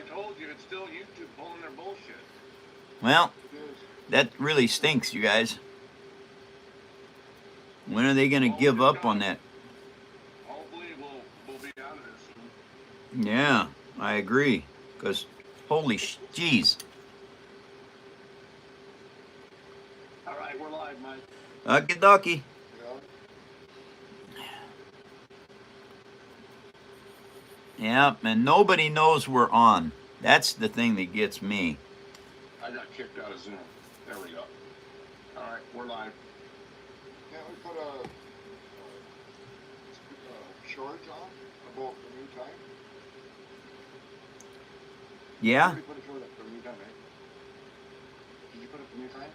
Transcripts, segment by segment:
told you, it's still YouTube pulling their bullshit. Well, that really stinks, you guys. When are they going to give up on that? Hopefully we'll be out of this soon. Yeah, I agree. Because, holy jeez. All right, we're live, Mike. Okie dokie. Yeah, and nobody knows we're on. That's the thing that gets me. I got kicked out of Zoom. There we go. All right, we're live. Can't we put a short on about the new time? Yeah? Did you put a short up for the new time, right? Did you put up the new time?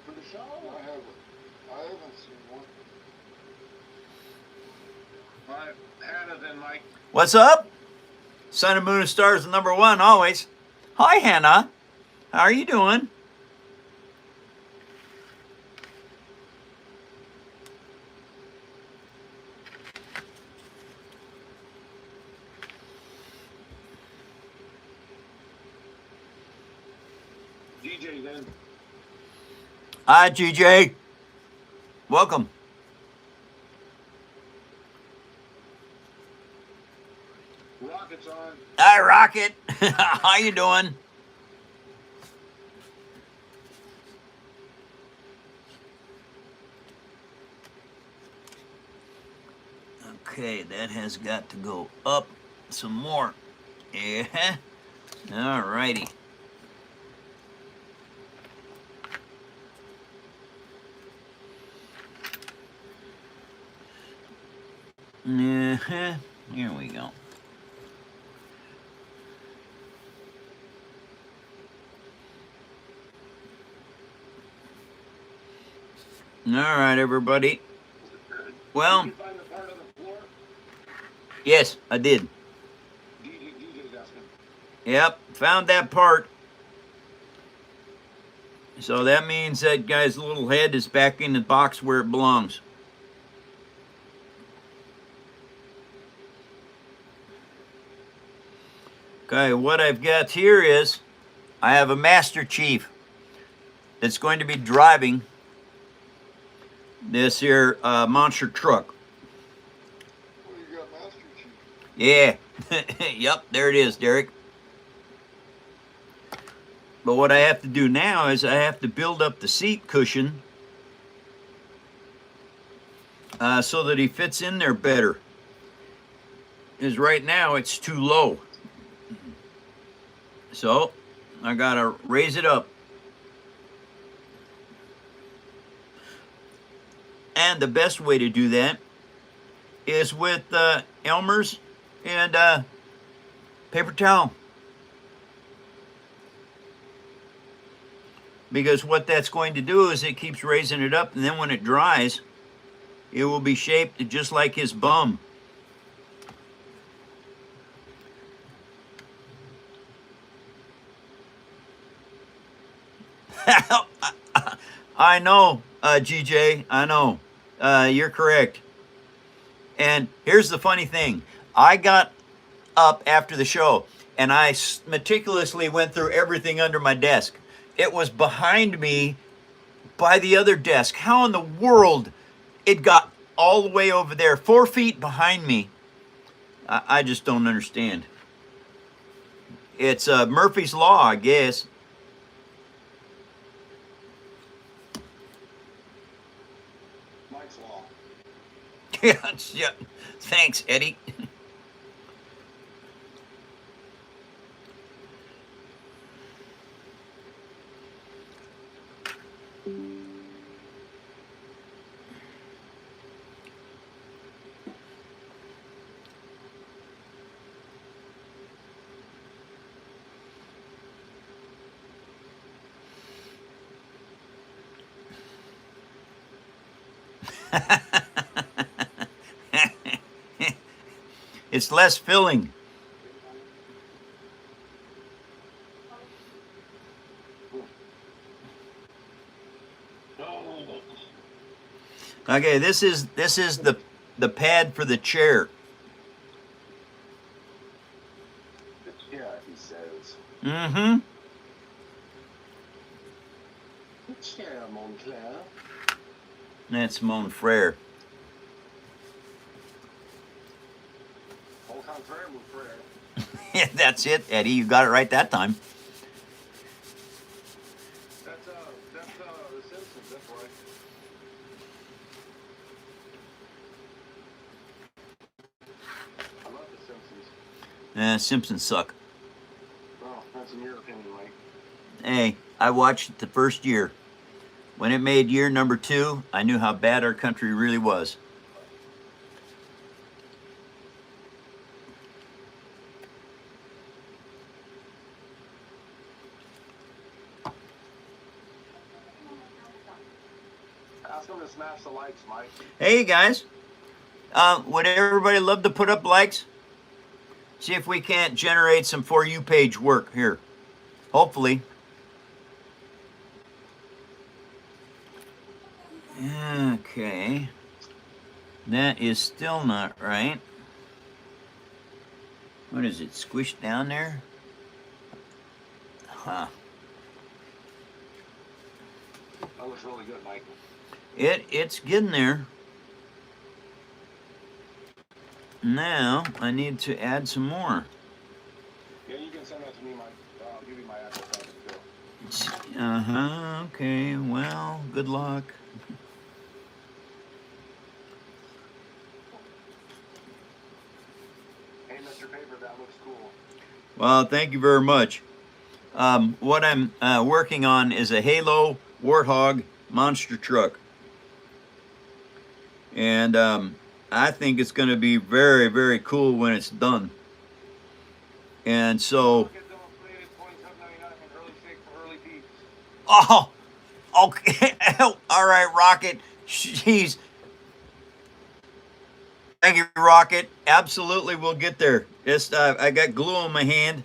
For the show? I haven't seen one. All right, Hannah then, Mike. What's up? Sun and Moon and Stars #1 always. Hi, Hannah. How are you doing? DJ then. Hi, GJ. Welcome. Rocket's on. Hi, Rocket. How you doing? Okay, that has got to go up some more. Yeah. All righty. Here we go. All right, everybody. Well, Did you find the part on the floor? yes, I did. DJ's asking. Yep, found that part. So that means that guy's little head is back in the box where it belongs. Okay, what I've got here is I have a Master Chief that's going to be driving this here monster truck. What do you got, Master Chief? Yeah, yep, there it is, Derek. But what I have to do now is I have to build up the seat cushion so that he fits in there better. Because right now it's too low. So I gotta raise it up. And the best way to do that is with Elmer's and paper towel. Because what that's going to do is it keeps raising it up, and then when it dries, it will be shaped just like his bum. I know, GJ, I know. You're correct. And here's the funny thing. I got up after the show, and I meticulously went through everything under my desk. It was behind me by the other desk. How in the world it got all the way over there, 4 feet behind me? I just don't understand. It's Murphy's Law, I guess. Mike's Law. Yeah. Thanks, Eddie. It's less filling. Okay, this is the pad for the chair. he says. Mm-hmm. Cher Montclair. That's Mon Frere. Au contraire, mon frère. Yeah, that's it, Eddie. You got it right that time. That's The Simpsons, that's right. I love The Simpsons. Simpsons suck. Well, that's in your opinion, Mike. Hey, I watched it the first year. When it made year number 2, I knew how bad our country really was. Ask them to smash the likes, Mike. Hey, guys. Would everybody love to put up likes? See if we can't generate some For You page work here. Hopefully. Okay. That is still not right. What is it, squished down there? Huh. That looks really good, Mike. It's getting there. Now, I need to add some more. Yeah, you can send that to me, Mike. I'll give you my address after the show. Uh-huh, okay, well, good luck. Hey, Mr. Paper, that looks cool. Well, thank you very much. What I'm working on is a Halo Warthog monster truck. And I think it's going to be very, very cool when it's done. And so... Oh, okay. All right, Rocket. Jeez. Thank you, Rocket. Absolutely, we'll get there. Just, I got glue on my hand.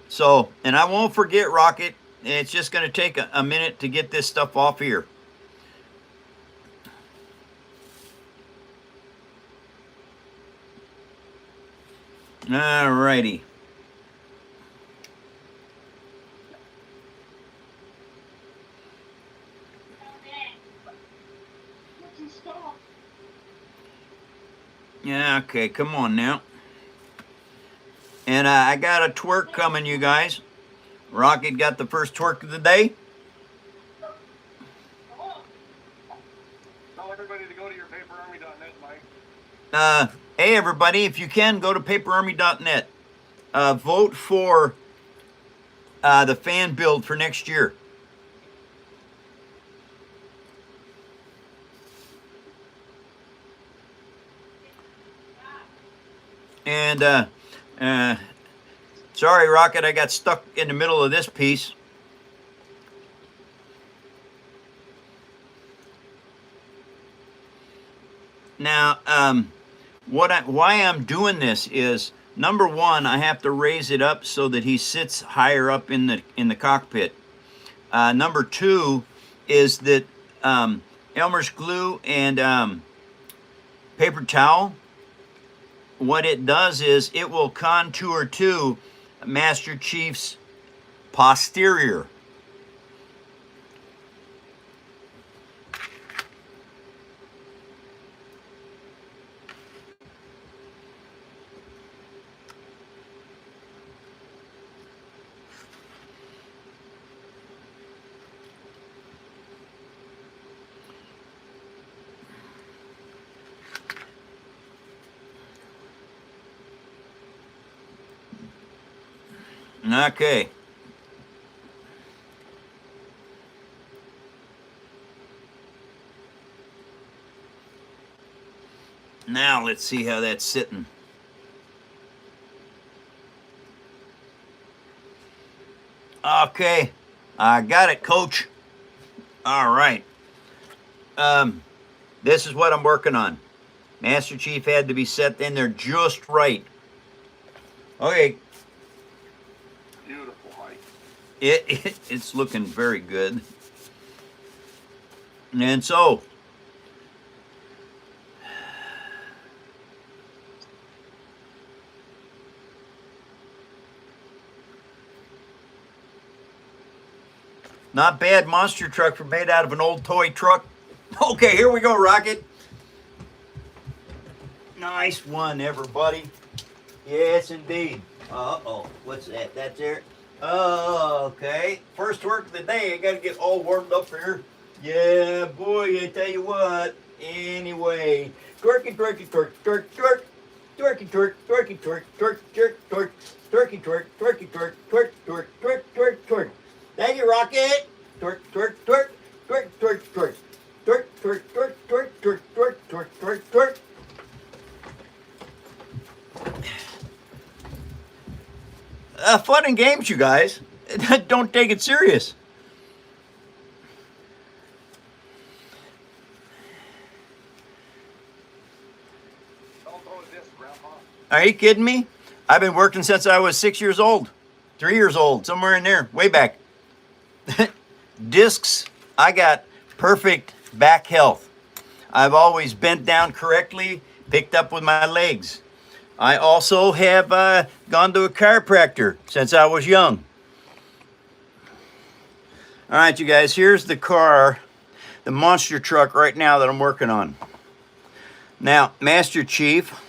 So, and I won't forget, Rocket. It's just going to take a minute to get this stuff off here. All righty. Yeah, okay, come on now. And I got a twerk coming, you guys. Rocket got the first twerk of the day. Tell everybody to go to your paperarmy.net, Mike. Hey, everybody, if you can, go to paperarmy.net. Vote for the fan build for next year. And sorry, Rocket, I got stuck in the middle of this piece. Now, why I'm doing this is, number one, I have to raise it up so that he sits higher up in the cockpit. Number two is that Elmer's glue and paper towel, what it does is it will contour to Master Chief's posterior. Okay. Now let's see how that's sitting. Okay, I got it, Coach. All right. This is what I'm working on. Master Chief had to be set in there just right. Okay. Beautiful, Mike. It's looking very good. And so, Not bad monster truck for made out of an old toy truck. Okay, here we go, Rocket. Nice one, everybody. Yes, indeed. Uh-oh, what's that? That's there. Oh, okay. First work of the day. I got to get all warmed up here. Yeah, boy, I tell you what. Anyway, twerky, twerky, twerk, twerk, twerk. Twerky, twerk, twerky, twerk, twerk, twerk, twerk. Twerky, twerk, twerky, twerk, twerk, twerk, twerk, twerk, twerk. Thank you, Rocket. Twerk, twerk, twerk, twerk, twerk, twerk. Twerk, twerk, twerk, twerk, twerk, twerk, twerk, twerk, twerk. Fun and games, you guys. Don't take it serious. Don't throw a disc, Grandpa. Are you kidding me? I've been working since I was 6 years old. 3 years old, somewhere in there, way back. Discs, I got perfect back health. I've always bent down correctly, picked up with my legs. I also have gone to a chiropractor since I was young. All right, you guys, here's the car, the monster truck right now that I'm working on. Now, Master Chief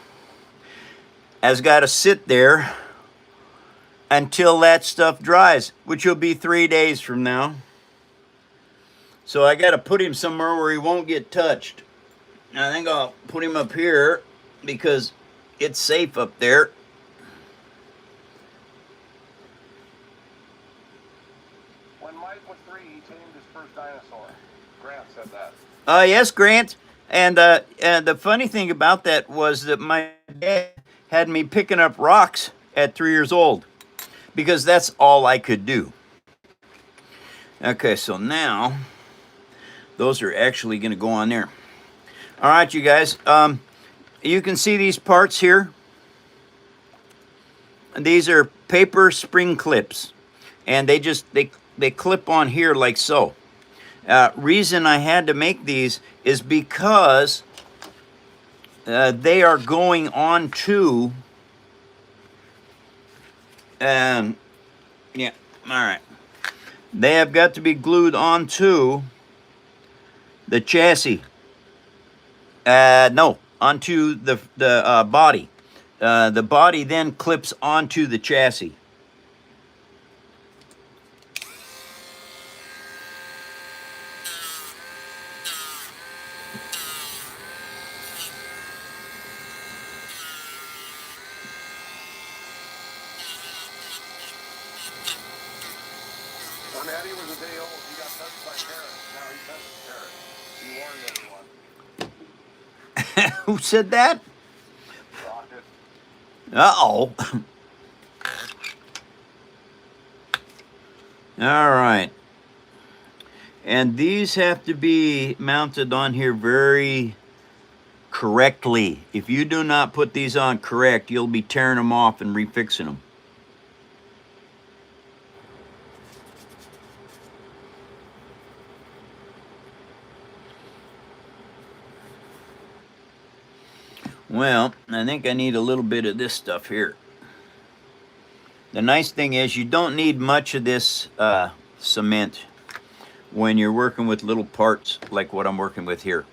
has got to sit there until that stuff dries, which will be 3 days from now. So I got to put him somewhere where he won't get touched. I think I'll put him up here because it's safe up there. When Mike was 3, he tamed his first dinosaur. Grant said that. Yes, Grant. And the funny thing about that was that my dad had me picking up rocks at 3 years old because that's all I could do. Okay, so now those are actually going to go on there. All right, you guys. You can see these parts here. These are paper spring clips, and they clip on here like so. Reason I had to make these is because they are going on to yeah, all right. They have got to be glued onto the chassis. No, onto the body. The body then clips onto the chassis. When Eddie was a day old, he got touched by parrots. Now he touches parrots. He warned everyone. Who said that? Rocket. Uh-oh. All right. And these have to be mounted on here very correctly. If you do not put these on correct, you'll be tearing them off and refixing them. Well, I think I need a little bit of this stuff here. The nice thing is you don't need much of this cement when you're working with little parts like what I'm working with here.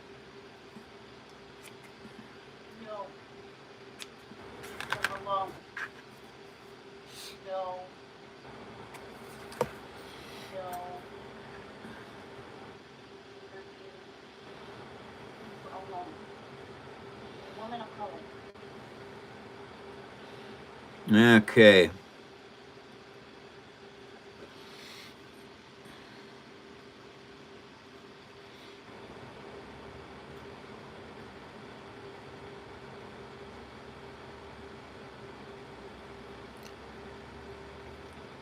No. Come along. No. No. Alone. Woman of color. Okay.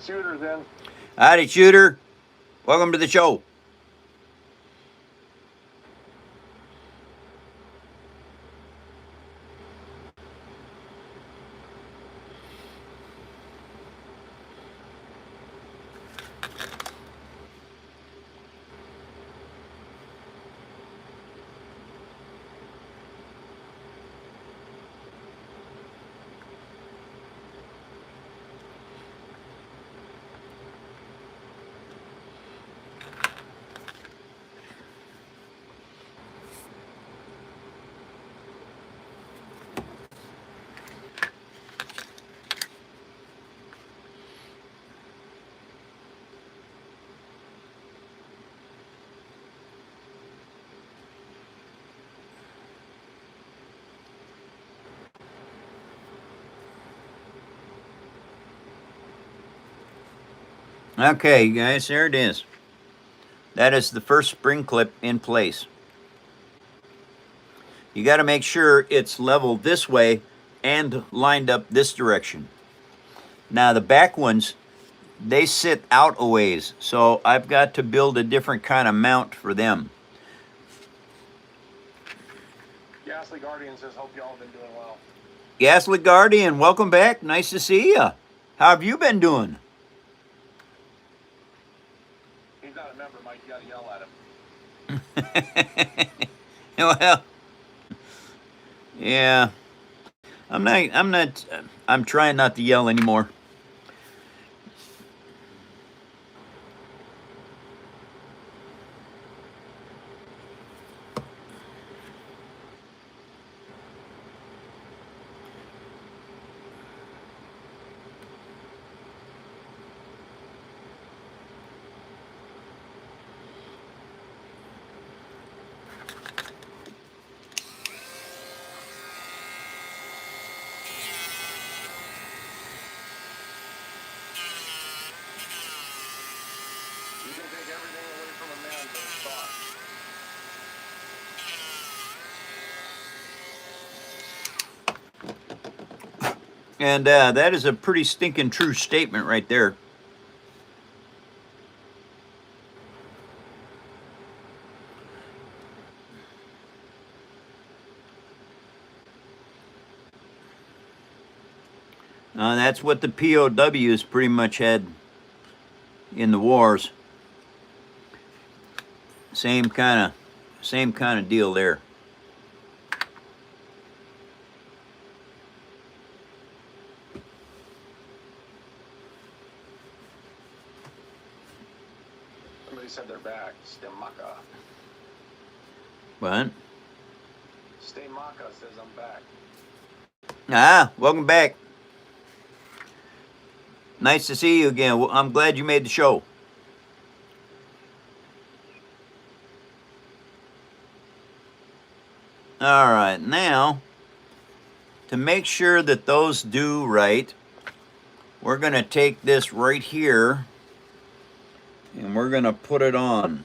Shooter's in. Howdy, Shooter. Welcome to the show. Okay, guys, there it is. That is the first spring clip in place. You got to make sure it's level this way and lined up this direction. Now the back ones, they sit out a ways, so I've got to build a different kind of mount for them. Ghastly Guardian says, hope y'all have been doing well. Ghastly Guardian, welcome back. Nice to see you. How have you been doing? He's not a member, Mike. You gotta yell at him. Well, yeah. I'm trying not to yell anymore. You can take everything away from a man but his thoughts. And that is a pretty stinking true statement right there. That's what the POWs pretty much had in the wars. Same kind of deal there. Somebody said they're back. Stemaka. What? Stemaka says I'm back. Welcome back. Nice to see you again. Well, I'm glad you made the show. All right, now, to make sure that those do right, we're going to take this right here and we're going to put it on.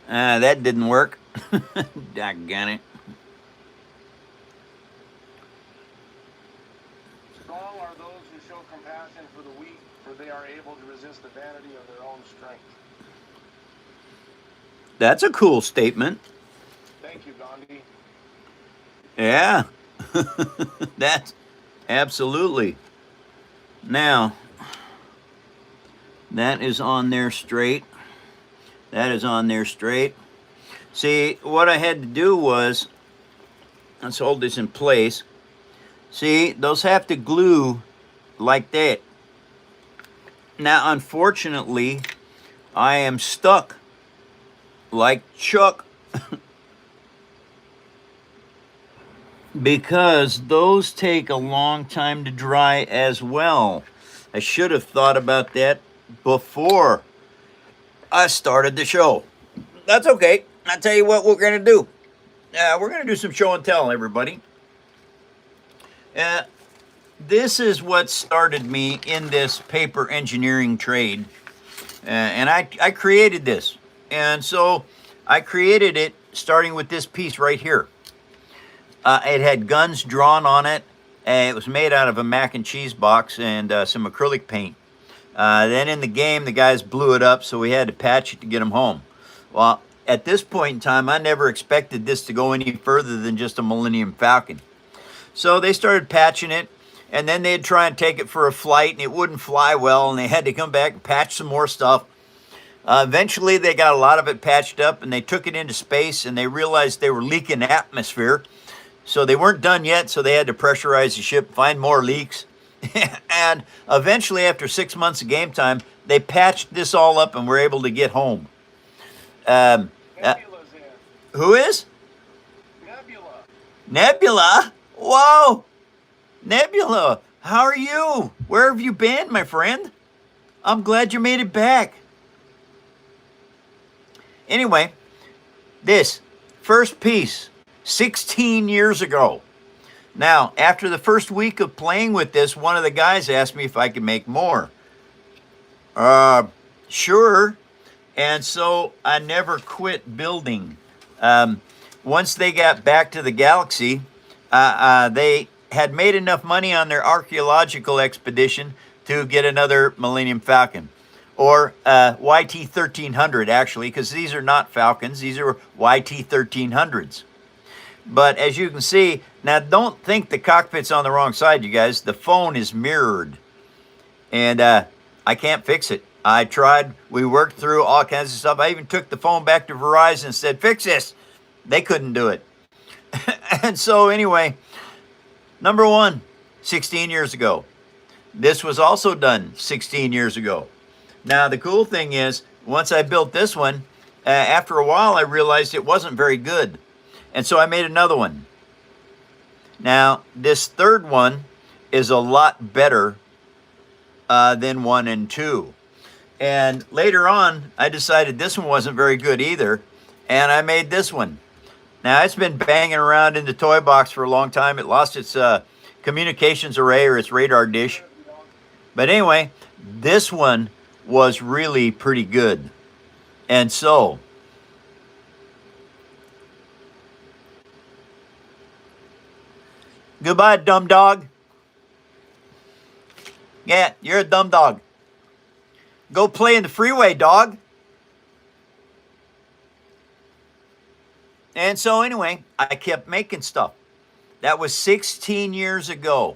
That didn't work. Doggone it. Strong are those who show compassion for the weak, for they are able to resist the vanity of their own strength. That's a cool statement. Thank you, Gandhi. Yeah. That's absolutely. Now, that is on there straight. That is on there straight. See, what I had to do was, let's hold this in place. See, those have to glue like that. Now, unfortunately, I am stuck like Chuck because those take a long time to dry as well. I should have thought about that before I started the show. That's okay. I'll tell you what we're going to do. We're going to do some show and tell, everybody. This is what started me in this paper engineering trade. And I created this. And so I created it starting with this piece right here. It had guns drawn on it. It was made out of a mac and cheese box and some acrylic paint. Then in the game, the guys blew it up, so we had to patch it to get them home. Well, at this point in time, I never expected this to go any further than just a Millennium Falcon. So they started patching it, and then they'd try and take it for a flight, and it wouldn't fly well, and they had to come back and patch some more stuff. Eventually, they got a lot of it patched up, and they took it into space, and they realized they were leaking atmosphere. So they weren't done yet, so they had to pressurize the ship, find more leaks. And eventually, after 6 months of game time, they patched this all up and were able to get home. Nebula's in. Who is? Nebula. Nebula? Whoa! Nebula, how are you? Where have you been, my friend? I'm glad you made it back. Anyway, this first piece, 16 years ago. Now, after the first week of playing with this, one of the guys asked me if I could make more. Sure. And so I never quit building. Once they got back to the galaxy, they had made enough money on their archaeological expedition to get another Millennium Falcon. Or YT-1300, actually, because these are not Falcons. These are YT-1300s. But as you can see, now don't think the cockpit's on the wrong side, you guys. The phone is mirrored. And I can't fix it. I tried. We worked through all kinds of stuff. I even took the phone back to Verizon and said, fix this. They couldn't do it. And so anyway, number one, 16 years ago. This was also done 16 years ago. Now, the cool thing is, once I built this one, after a while, I realized it wasn't very good. And so I made another one. Now, this third one is a lot better than 1 and 2. And later on, I decided this one wasn't very good either, and I made this one. Now, it's been banging around in the toy box for a long time. It lost its communications array or its radar dish. But anyway, this one was really pretty good. And so, goodbye, dumb dog. Yeah, you're a dumb dog. Go play in the freeway, dog. And so anyway, I kept making stuff. That was 16 years ago.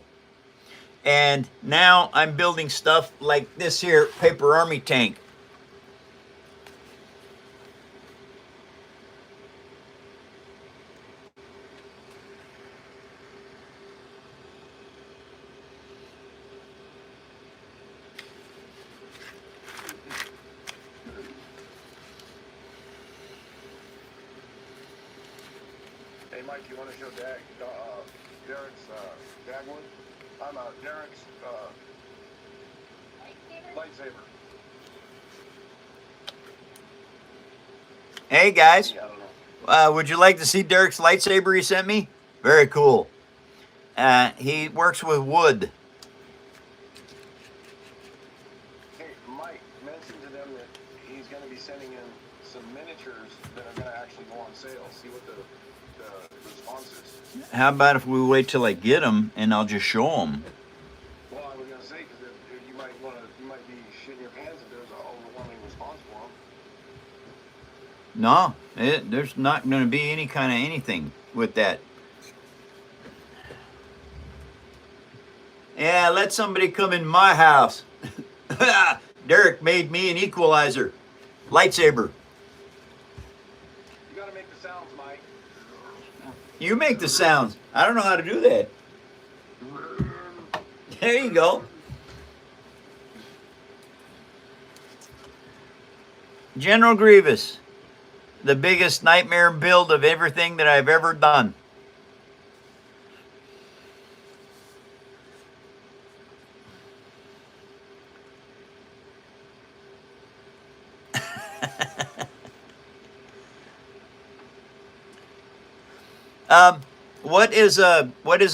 And now I'm building stuff like this here paper army tank. Hey, Mike, you want to show Derek's Dagwood? Derek's lightsaber. Hey guys, Yeah, I don't know. would you like to see Derek's lightsaber he sent me? Very cool. He works with wood. Hey, Mike, mention to them that he's going to be sending in some miniatures that are going to actually go on sale. See what the response is. How about if we wait till I get them and I'll just show them? Well, I was going to say, because you might be shitting your pants if there's an overwhelming response for them. No, there's not going to be any kind of anything with that. Yeah, let somebody come in my house. Derek made me an equalizer. Lightsaber. You got to make the sounds, Mike. You make the sounds. I don't know how to do that. There you go. General Grievous. The biggest nightmare build of everything that I've ever done. What is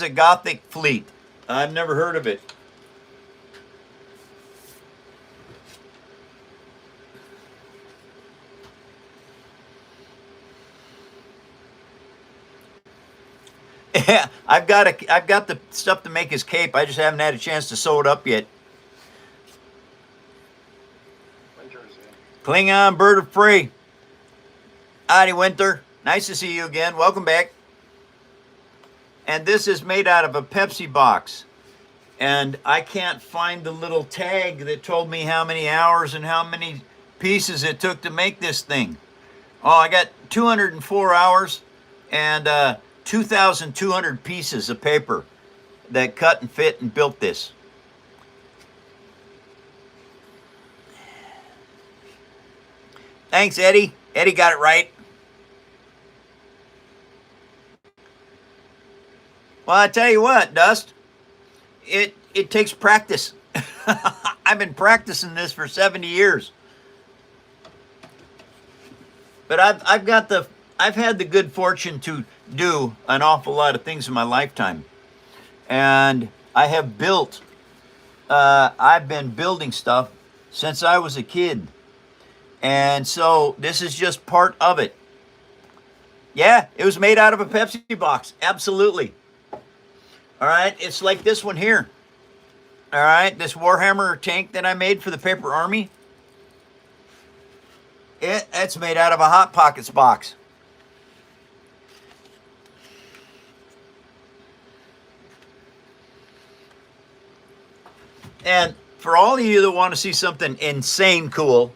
a Gothic fleet? I've never heard of it. Yeah, I've got the stuff to make his cape. I just haven't had a chance to sew it up yet. Klingon bird of prey. Howdy, Winter. Nice to see you again. Welcome back. And this is made out of a Pepsi box. And I can't find the little tag that told me how many hours and how many pieces it took to make this thing. Oh, I got 204 hours and 2,200 pieces of paper that cut and fit and built this. Thanks, Eddie. Eddie got it right. Well, I tell you what, Dust, it takes practice. I've been practicing this for 70 years. But I've had the good fortune to do an awful lot of things in my lifetime. And I have built, I've been building stuff since I was a kid. And so this is just part of it. Yeah, it was made out of a Pepsi box. Absolutely. All right, it's like this one here. All right, this Warhammer tank that I made for the Paper Army. It's made out of a Hot Pockets box. And for all of you that want to see something insane cool,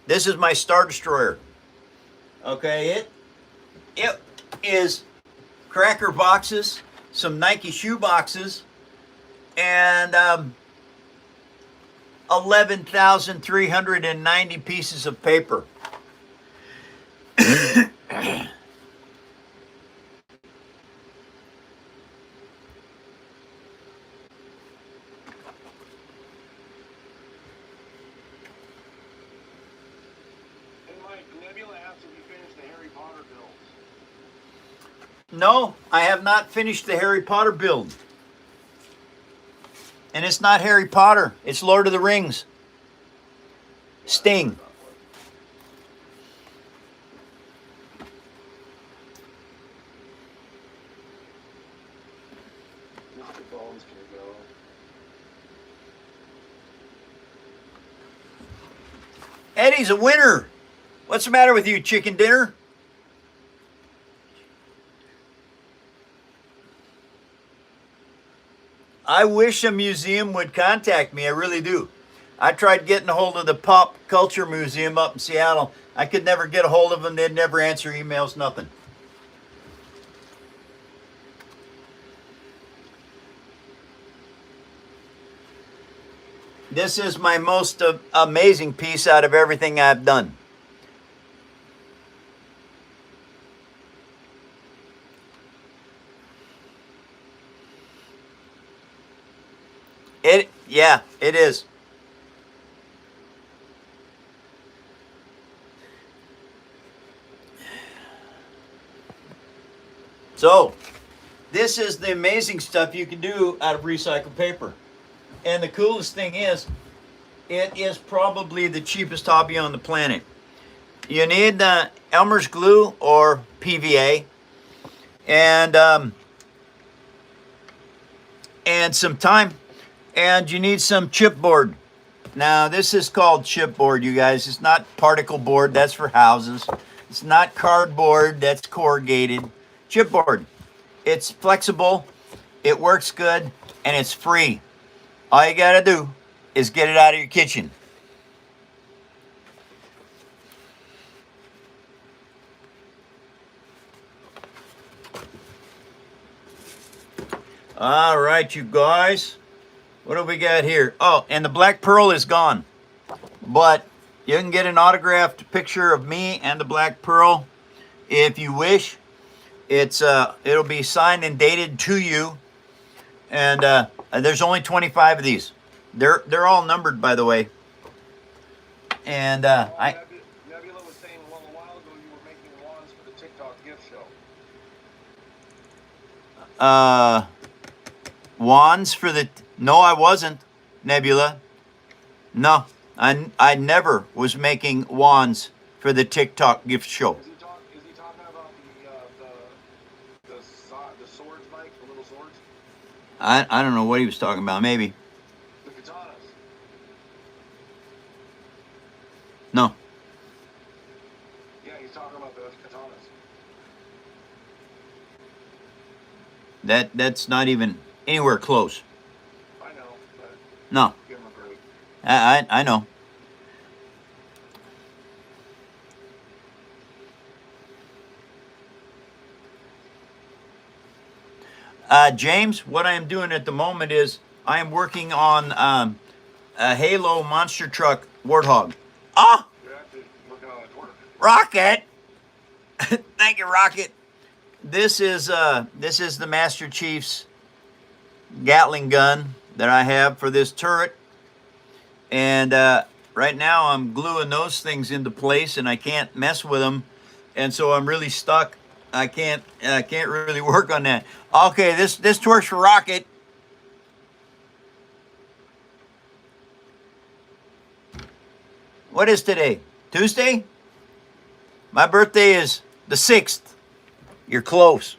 this is my Star Destroyer. Okay, it is cracker boxes, some Nike shoe boxes, and 11,390 pieces of paper. Nebula asked if you finished the Harry Potter builds. No, I have not finished the Harry Potter build. And it's not Harry Potter, it's Lord of the Rings. Sting. Mr. Bones can go. Eddie's a winner. What's the matter with you, chicken dinner? I wish a museum would contact me. I really do. I tried getting a hold of the Pop Culture Museum up in Seattle. I could never get a hold of them. They'd never answer emails, nothing. This is my most amazing piece out of everything I've done. Yeah, it is. So, this is the amazing stuff you can do out of recycled paper. And the coolest thing is, it is probably the cheapest hobby on the planet. You need Elmer's glue or PVA, and some time, and you need some chipboard. Now, this is called chipboard, you guys. It's not particle board. That's for houses. It's not cardboard. That's corrugated. Chipboard. It's flexible. It works good, and it's free. All you got to do is get it out of your kitchen. All right, you guys. What do we got here? Oh, and the Black Pearl is gone. But you can get an autographed picture of me and the Black Pearl if you wish. It'll be signed and dated to you. And there's only 25 of these. They're all numbered, by the way. And Nebula was saying, well, a while ago you were making wands for the TikTok gift show. Wands for the... No, I wasn't, Nebula. No, I never was making wands for the TikTok gift show. Is he talking about the swords, Mike? The little swords? I don't know what he was talking about. Maybe. The katanas. No. Yeah, he's talking about the katanas. That's not even anywhere close. I know, but No. give him a break. I know. James, what I am doing at the moment is I am working on a Halo monster truck Warthog. Ah, You're actually looking how it works. Rocket! Thank you, Rocket. This is the Master Chief's Gatling gun that I have for this turret, and right now I'm gluing those things into place, and I can't mess with them, and so I'm really stuck. I can't really work on that. Okay, this works for Rocket. What is today? Tuesday? My birthday is the 6th. You're close.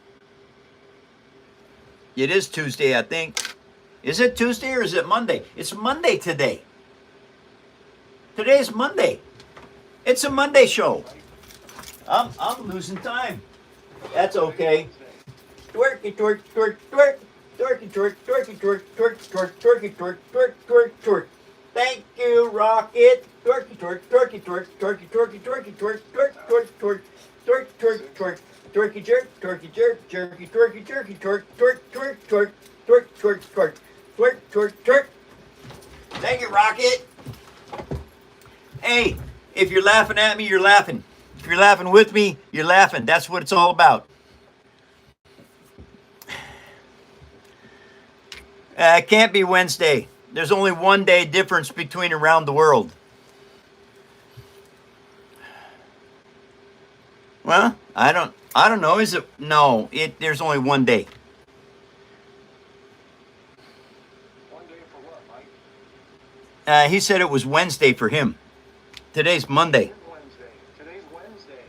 It is Tuesday, I think. Is it Tuesday or is it Monday? It's Monday today. Today's Monday. It's a Monday show. I'm losing time. That's okay. Twerky twerk twerk twerk. Twerky twerk twerky twerk twerk twerk twerky twerk twerk twerk twerk. Thank you, Rocket. Twerky twerk twerky twerk twerky twerky twerky twerk twerk twerk twerk twerk twerk twerk. Twerky jerk, twerky jerk, jerky twerky jerky twerk twerk twerk twerk twerk twerk twerk twerk twerk twerk. Thank you, Rocket. Hey, if you're laughing at me, you're laughing. If you're laughing with me, you're laughing. That's what it's all about. It can't be Wednesday. There's only one day difference between around the world. Well, I don't know. Is it? No, there's only one day. One day for what, Mike? He said it was Wednesday for him. Today's Monday. It's Wednesday. Today's Wednesday.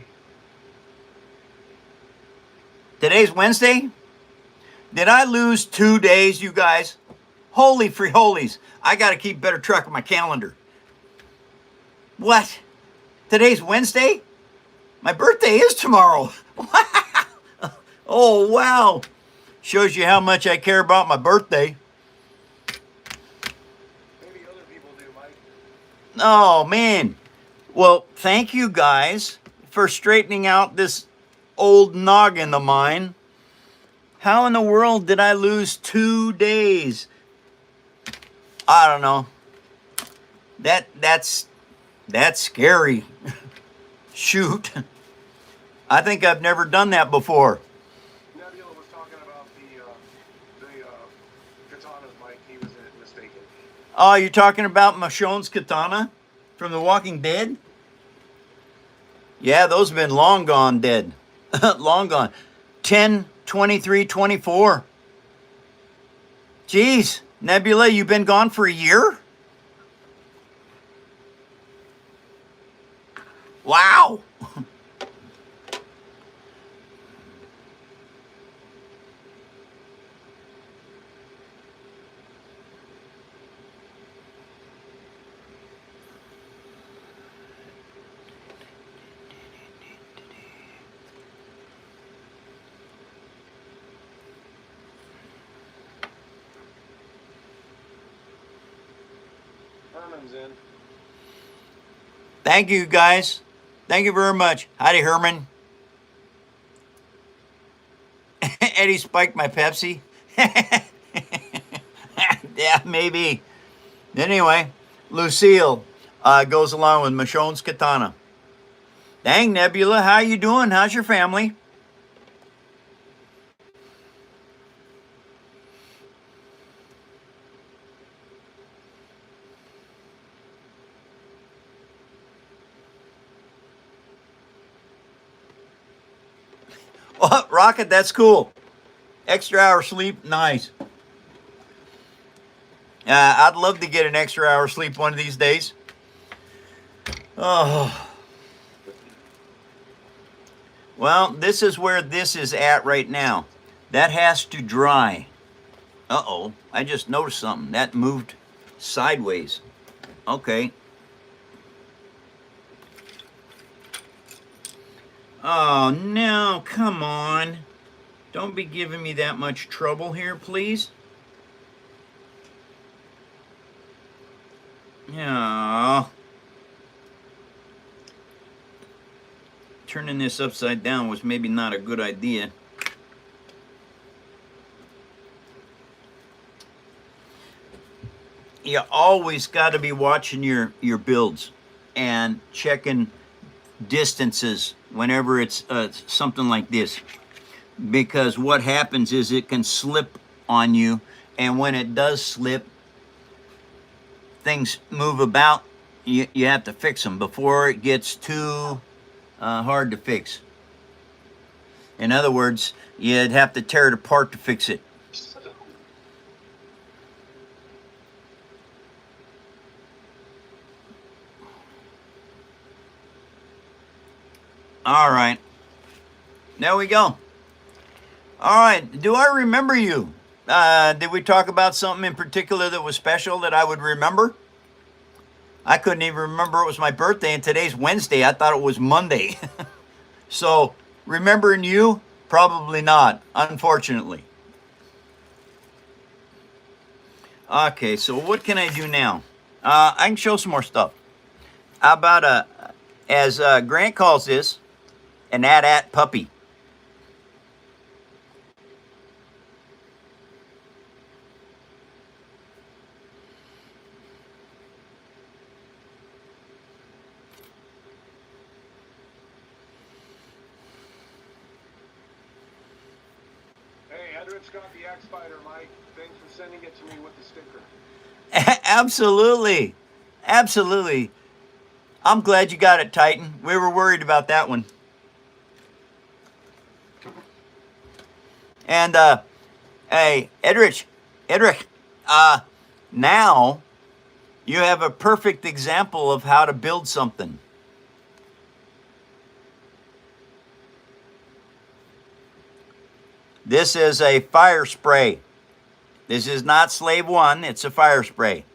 Today's Wednesday? Did I lose 2 days, you guys? Holy free holies. I got to keep better track of my calendar. What? Today's Wednesday? My birthday is tomorrow. Oh, wow. Shows you how much I care about my birthday. Maybe other people do, Mike. Oh, man. Well, thank you guys for straightening out this old noggin of mine. How in the world did I lose 2 days? I don't know. That's scary. Shoot. I think I've never done that before. Nebula was talking about the katanas, Mike. He was mistaken. Oh, you're talking about Michonne's katana from The Walking Dead? Yeah, those have been long gone dead. Long gone. 10, 23, 24. Jeez, Nebula, you've been gone for a year? Wow. Herman's in. Thank you, guys. Thank you very much. Howdy, Herman. Eddie spiked my Pepsi. Yeah, maybe. Anyway, Lucille goes along with Michonne's katana. Dang, Nebula, how you doing? How's your family? Oh, Rocket, that's cool. Extra hour sleep, nice. I'd love to get an extra hour sleep one of these days. Oh. Well, this is where this is at right now. That has to dry. Uh-oh, I just noticed something. That moved sideways. Okay. Oh, no, come on. Don't be giving me that much trouble here, please. Yeah. Turning this upside down was maybe not a good idea. You always got to be watching your builds and checking distances whenever it's something like this, because what happens is it can slip on you, and when it does slip, things move about. You have to fix them before it gets too hard to fix. In other words, you'd have to tear it apart to fix it. All right. There we go. All right. Do I remember you? Did we talk about something in particular that was special that I would remember? I couldn't even remember it was my birthday, and today's Wednesday. I thought it was Monday. So, remembering you? Probably not, unfortunately. Okay, so what can I do now? I can show some more stuff. How about, as Grant calls this, an at puppy. Hey, Edrich got the X-Fighter, Mike. Thanks for sending it to me with the sticker. Absolutely. Absolutely. I'm glad you got it, Titan. We were worried about that one. And, hey, Edrich, now you have a perfect example of how to build something. This is a fire spray. This is not Slave 1, it's a fire spray.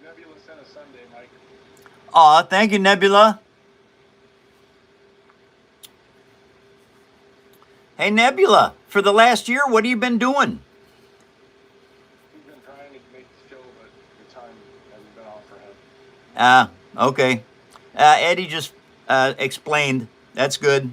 Nebula sent a Sunday, Mike. Aw, thank you, Nebula. Hey, Nebula, for the last year, what have you been doing? We've been trying to make the show, but the time hasn't been off for him. Okay. Eddie just explained. That's good.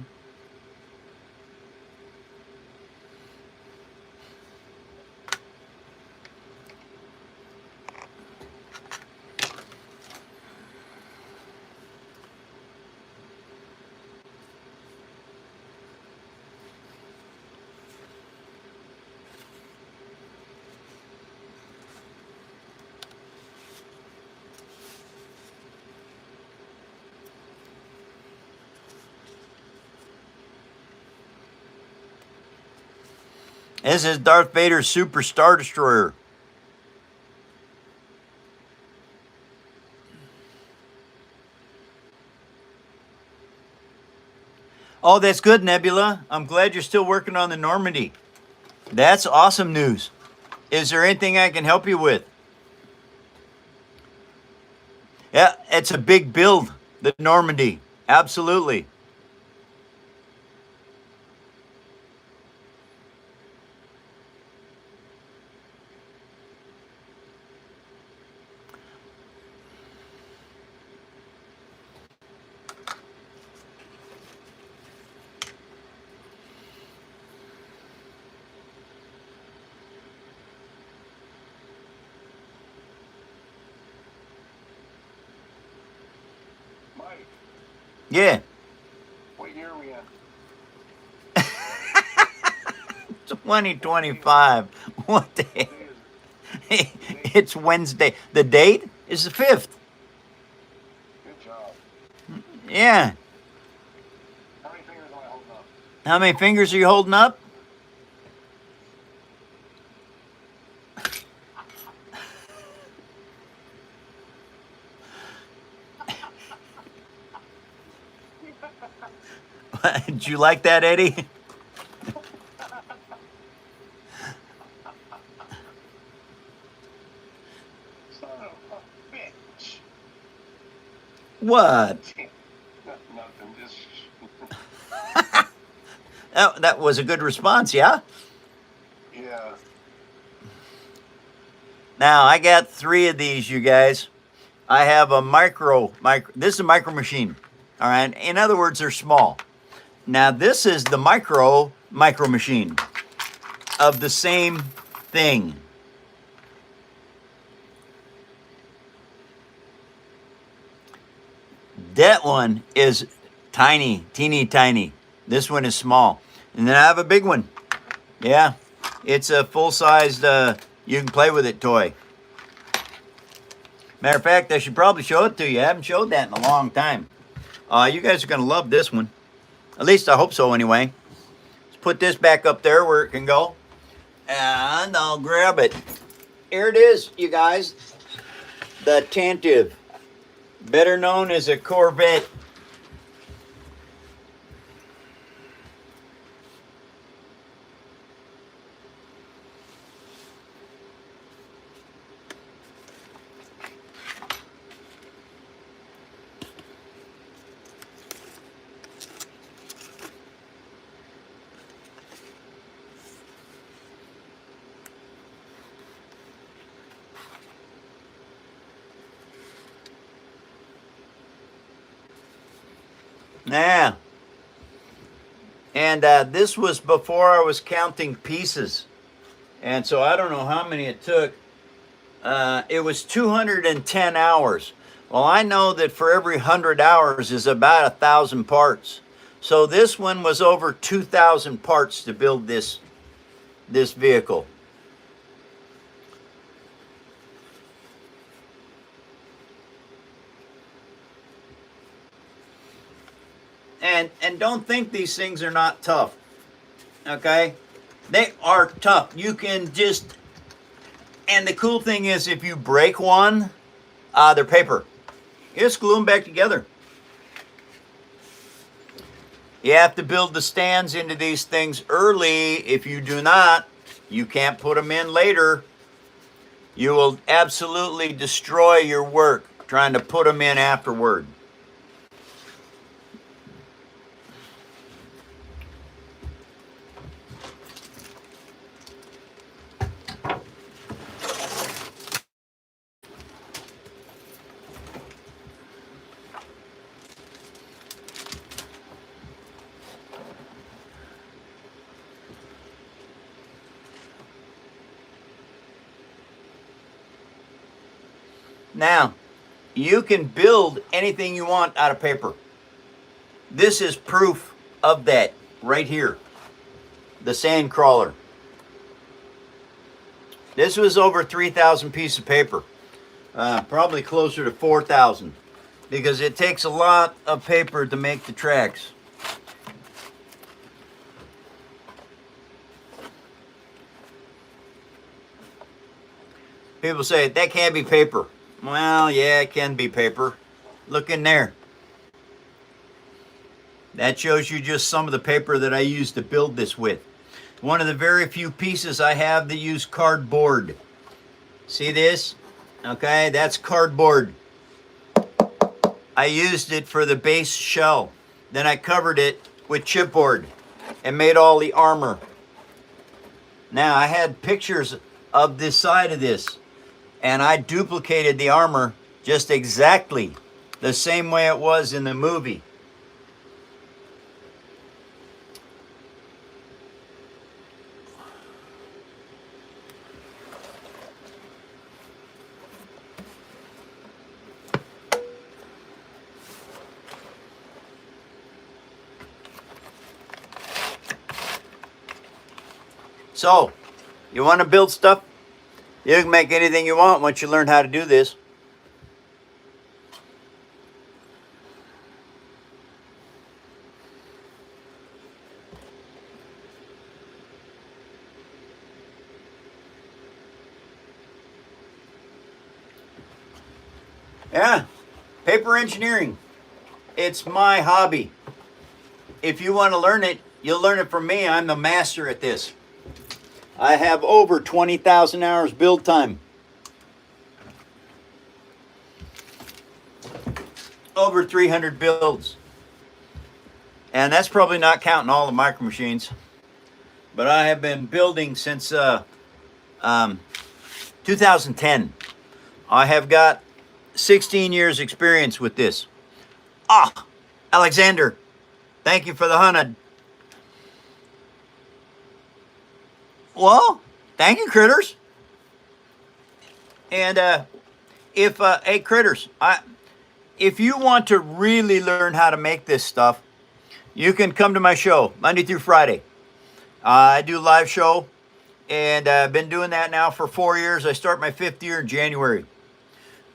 This is Darth Vader's Super Star Destroyer. Oh, that's good, Nebula. I'm glad you're still working on the Normandy. That's awesome news. Is there anything I can help you with? Yeah, it's a big build, the Normandy. Absolutely. Mike, Yeah. what year are we in? 2025. What day? What day is it? It's Wednesday. The date is the 5th. Good job. Yeah. How many fingers am I holding up? How many fingers are you holding up? Did you like that, Eddie? Son of a bitch. What? Nothing, just... That was a good response, yeah? Yeah. Now, I got 3 of these, you guys. I have a micro. This is a micro machine. All right. In other words, they're small. Now, this is the micro machine of the same thing. That one is tiny, teeny tiny. This one is small. And then I have a big one. Yeah, it's a full-sized, you can play with it toy. Matter of fact, I should probably show it to you. I haven't showed that in a long time. You guys are going to love this one. At least I hope so anyway. Let's put this back up there where it can go. And I'll grab it. Here it is, you guys. The Tantive. Better known as a Corvette. Yeah. And this was before I was counting pieces. And so I don't know how many it took. It was 210 hours. Well, I know that for every 100 hours is about 1,000 parts. So this one was over 2,000 parts to build this vehicle. And don't think these things are not tough. Okay? They are tough. You can just, and the cool thing is if you break one, they're paper. You just glue them back together. You have to build the stands into these things early. If you do not, you can't put them in later. You will absolutely destroy your work trying to put them in afterward. Now, you can build anything you want out of paper. This is proof of that right here. The sand crawler. This was over 3,000 pieces of paper. Probably closer to 4,000. Because it takes a lot of paper to make the tracks. People say, that can't be paper. Well, yeah, it can be paper. Look in there. That shows you just some of the paper that I used to build this with. One of the very few pieces I have that use cardboard. See this? Okay, that's cardboard. I used it for the base shell. Then I covered it with chipboard and made all the armor. Now, I had pictures of this side of this. And I duplicated the armor just exactly the same way it was in the movie. So, you want to build stuff? You can make anything you want once you learn how to do this. Yeah, paper engineering. It's my hobby. If you want to learn it, you'll learn it from me. I'm the master at this. I have over 20,000 hours build time. Over 300 builds. And that's probably not counting all the micro machines. But I have been building since 2010. I have got 16 years experience with this. Alexander, thank you for the 100. Well, thank you, critters. And hey, critters, if you want to really learn how to make this stuff, you can come to my show Monday through Friday. I do a live show, and I've been doing that now for 4 years. I start my 5th year in January.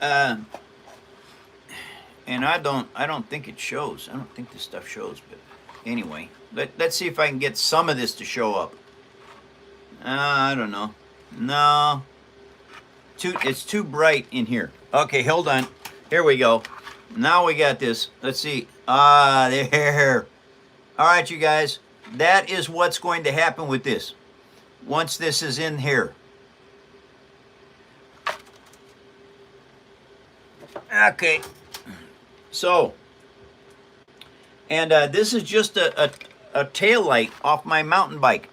Uh, and I don't think it shows. I don't think this stuff shows. But anyway, let's see if I can get some of this to show up. I don't know. No, it's too bright in here. Okay, hold on. Here we go. Now we got this. Let's see. Ah, there. All right, you guys. That is what's going to happen with this. Once this is in here. Okay. So, and this is just a tail light off my mountain bike.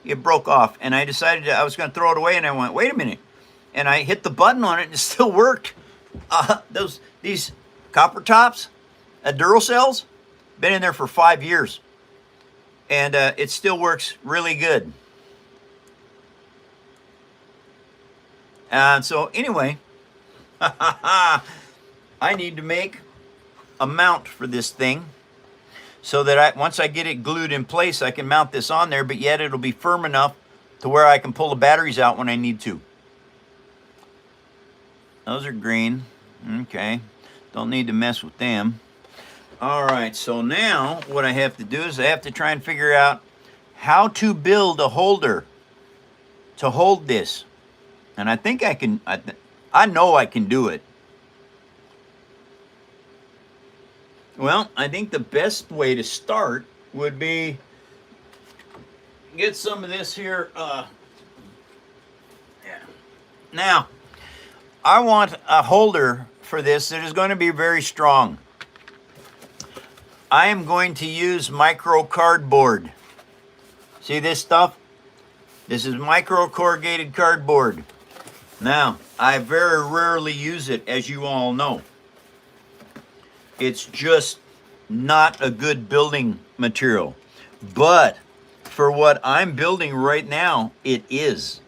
It broke off, and I decided I was going to throw it away, and I went, wait a minute. And I hit the button on it, and it still worked. These copper tops, Duracells, been in there for 5 years. And it still works really good. And so anyway, I need to make a mount for this thing so that once I get it glued in place, I can mount this on there, but yet it'll be firm enough to where I can pull the batteries out when I need to. Those are green. Okay. Don't need to mess with them. All right, so now what I have to do is I have to try and figure out how to build a holder to hold this. And I think I can, I know I can do it. Well, I think the best way to start would be get some of this here. Now, I want a holder for this that is going to be very strong. I am going to use micro cardboard. See this stuff? This is micro corrugated cardboard. Now, I very rarely use it, as you all know. It's just not a good building material. But for what I'm building right now, it is.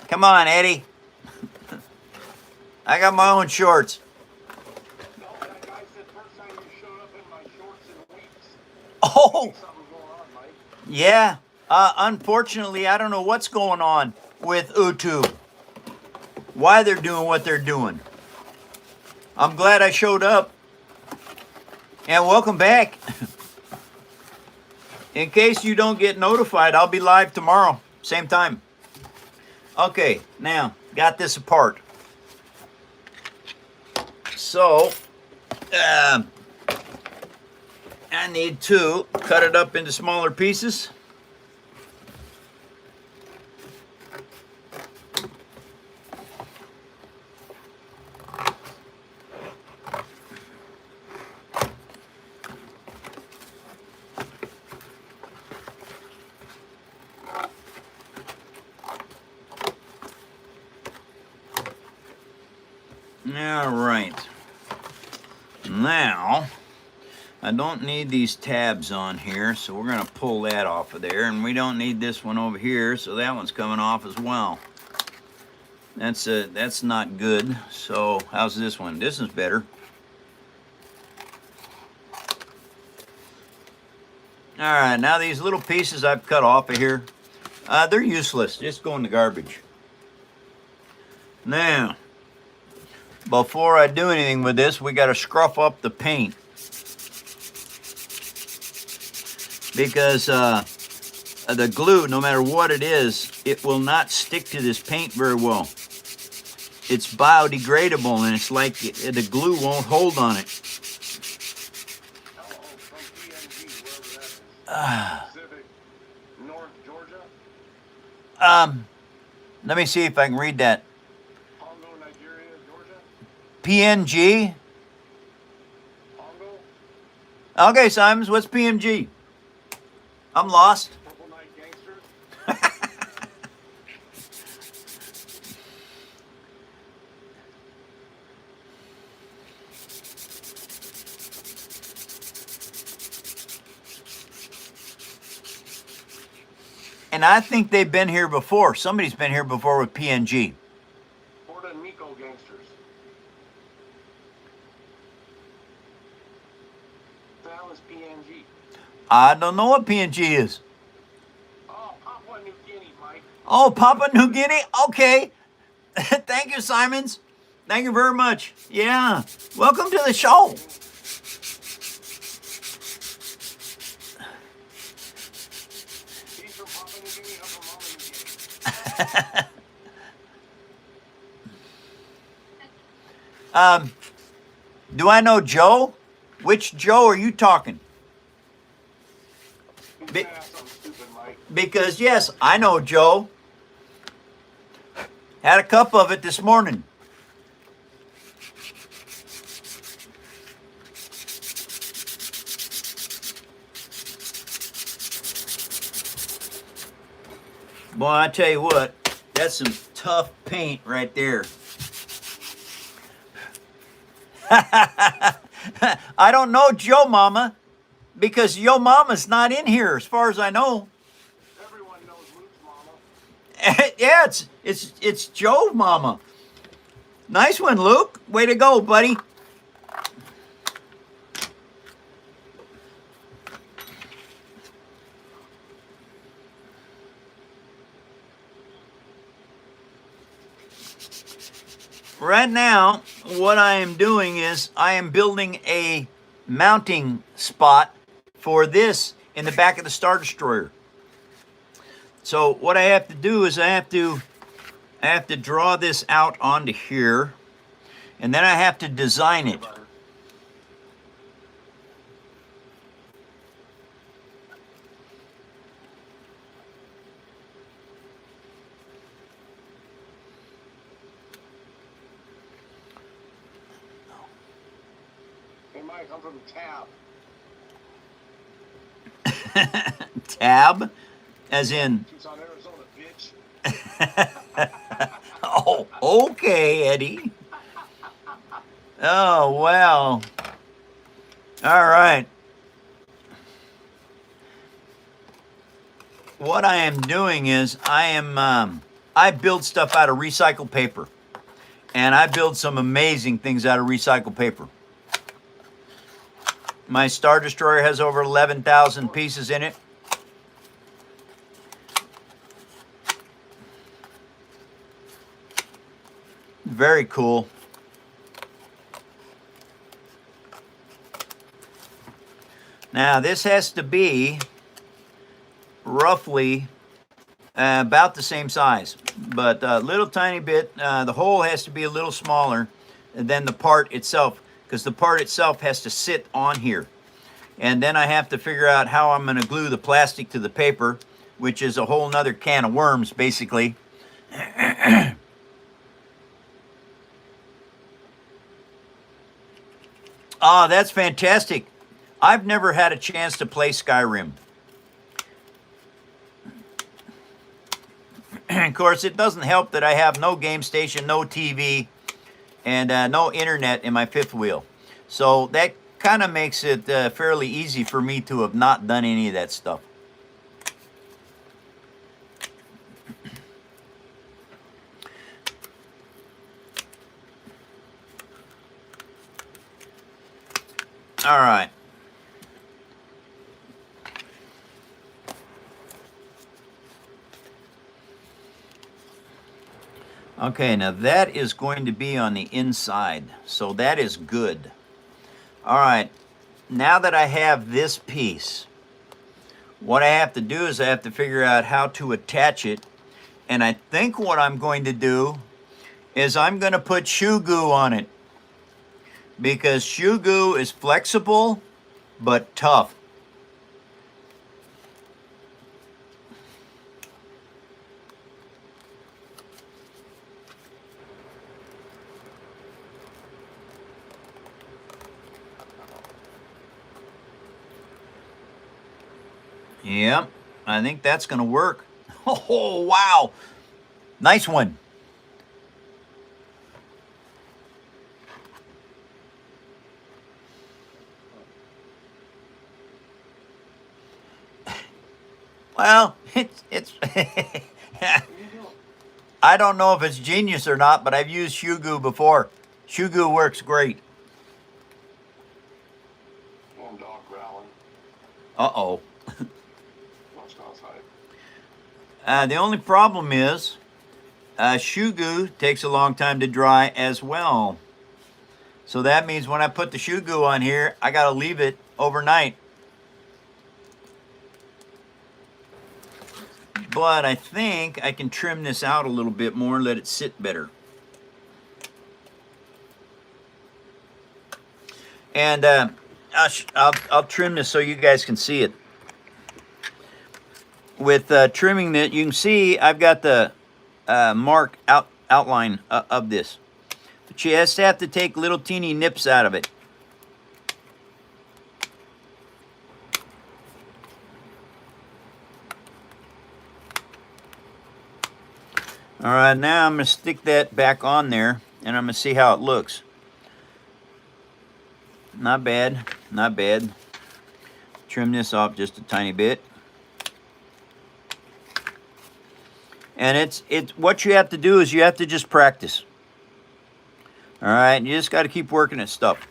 Come on, Eddie. I got my own shorts. No, that guy said first time you showed up in my shorts in weeks. Oh, Something's going on, Mike. yeah. Unfortunately, I don't know what's going on with YouTube. Why they're doing what they're doing. I'm glad I showed up. And welcome back. In case you don't get notified, I'll be live tomorrow, same time. Okay, now, got this apart. So, I need to cut it up into smaller pieces. All right. Now, I don't need these tabs on here, so we're going to pull that off of there. And we don't need this one over here, so that one's coming off as well. That's not good. So how's this one? This is better. All right, now these little pieces I've cut off of here, they're useless. Just go in the garbage. Now, before I do anything with this, we got to scruff up the paint. Because the glue, no matter what it is, it will not stick to this paint very well. It's biodegradable, and it's like the glue won't hold on it. From PNG, wherever that is. Pacific, North Georgia, Let me see if I can read that. Congo, Nigeria, Georgia, PNG? Congo, Okay, Simons, what's PMG? I'm lost. Purple Night Gangsters. And I think they've been here before. Somebody's been here before with PNG. Florida and Nico gangsters. What the hell is PNG? I don't know what PNG is. Oh, Papua New Guinea, Mike. Oh, Papua New Guinea? Okay. Thank you, Simons. Thank you very much. Yeah. Welcome to the show. He's from Papua New Guinea. I'm from Mama New Guinea. Do I know Joe? Which Joe are you talking? He's Be- gonna ask something stupid, Mike. Because, yes, I know Joe. Had a cup of it this morning. Boy, I tell you what, that's some tough paint right there. I don't know Joe Mama because Yo Mama's not in here as far as I know. Everyone knows Luke's mama. Yeah, it's Joe Mama. Nice one, Luke. Way to go, buddy. Right now, what I am doing is I am building a mounting spot for this in the back of the Star Destroyer. So what I have to do is I have to draw this out onto here, and then I have to design it. Hey, Mike, I'm from Tab. Tab, as in, Tucson, Arizona, bitch. oh, okay, Eddie. Oh, well. All right. What I am doing is I build stuff out of recycled paper. And I build some amazing things out of recycled paper. My Star Destroyer has over 11,000 pieces in it. Very cool. Now this has to be roughly about the same size, but a little tiny bit. The hole has to be a little smaller than the part itself, because the part itself has to sit on here. And then I have to figure out how I'm going to glue the plastic to the paper, which is a whole nother can of worms, basically. Ah, that's fantastic. I've never had a chance to play Skyrim. Of course, it doesn't help that I have no game station, no TV, and no internet in my fifth wheel. So that kind of makes it fairly easy for me to have not done any of that stuff. All right. Okay, now that is going to be on the inside, so that is good. All right, now that I have this piece, what I have to do is I have to figure out how to attach it, and I think what I'm going to do is I'm going to put shoe goo on it, because shoe goo is flexible but tough. Yep, I think that's going to work. Oh, wow. Nice one. Well, it's I don't know if it's genius or not, but I've used shoe goo before. Shoe goo works great. And dog growling. Uh-oh. Must outside. The only problem is shoe goo takes a long time to dry as well. So that means when I put the shoe goo on here, I gotta leave it overnight. But I think I can trim this out a little bit more and let it sit better. And I'll trim this so you guys can see it. With trimming that, you can see I've got the outline of this. But you just have to take little teeny nips out of it. All right, now I'm going to stick that back on there, and I'm going to see how it looks. Not bad, not bad. Trim this off just a tiny bit. And it's what you have to do is you have to just practice. All right, you just got to keep working at stuff.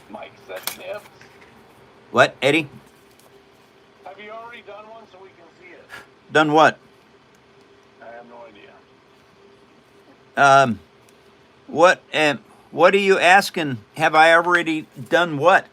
Mike said nips. What, Eddie? Have you already done one so we can see it? Done what? I have no idea. What are you asking? Have I already done what?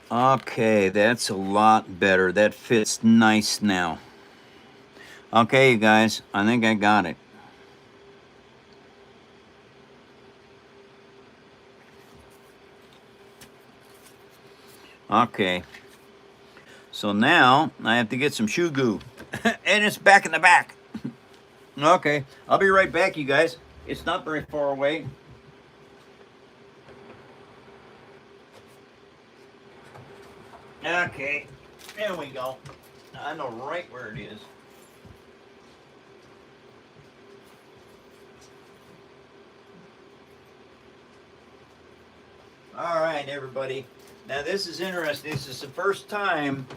Okay, that's a lot better. That fits nice now. Okay, you guys, I think I got it. Okay. So now I have to get some shoe goo. And it's back in the back. Okay, I'll be right back, you guys. It's not very far away. Okay, there we go. I know right where it is. All right, everybody. Now this is interesting. This is the first time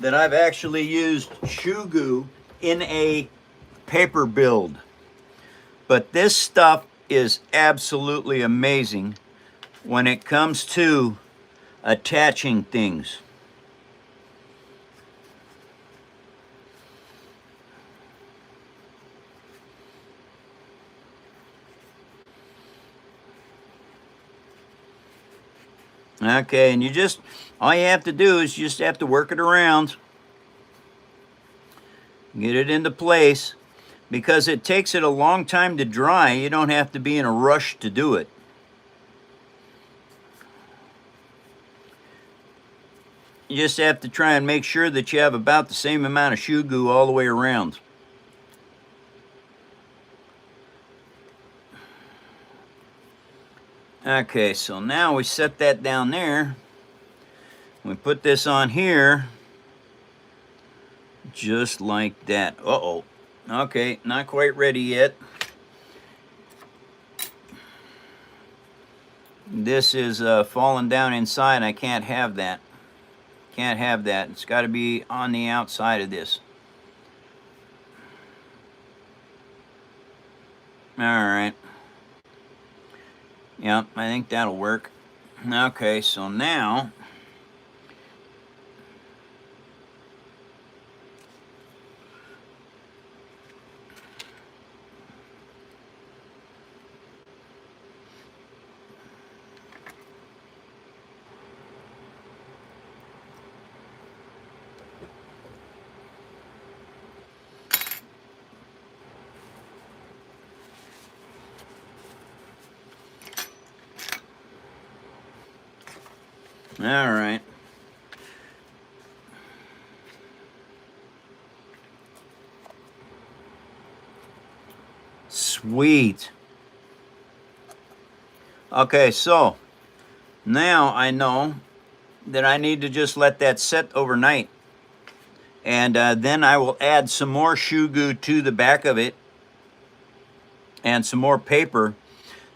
that I've actually used shoe goo in a paper build. But this stuff is absolutely amazing when it comes to attaching things. Okay, and all you have to do is you just have to work it around. Get it into place. Because it takes it a long time to dry, you don't have to be in a rush to do it. You just have to try and make sure that you have about the same amount of shoe goo all the way around. Okay, so now we set that down there. We put this on here. Just like that. Uh-oh. Okay, not quite ready yet. This is falling down inside. I can't have that. Can't have that. It's got to be on the outside of this. All right. Yep, I think that'll work. Okay, so now All right. Sweet. Okay, so now I know that I need to just let that set overnight. And then I will add some more shoe goo to the back of it and some more paper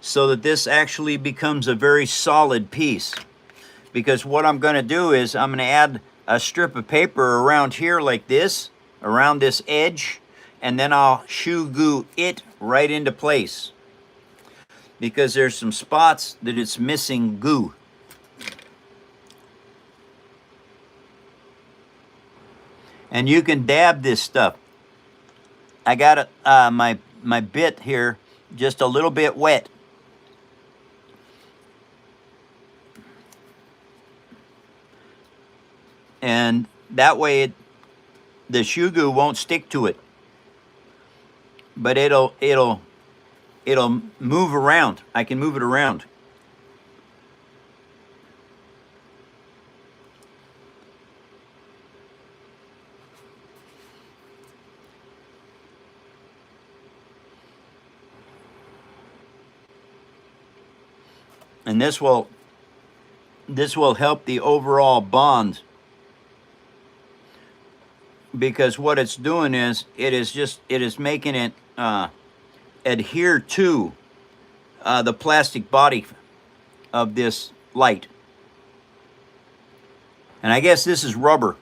so that this actually becomes a very solid piece. Because what I'm going to do is I'm going to add a strip of paper around here like this, around this edge, and then I'll shoe goo it right into place. Because there's some spots that it's missing goo. And you can dab this stuff. I got my bit here just a little bit wet. And that way the shoe goo won't stick to it. But it'll move around. I can move it around. And this will help the overall bond, because what it's doing is it is making it adhere to the plastic body of this light. And I guess this is rubber.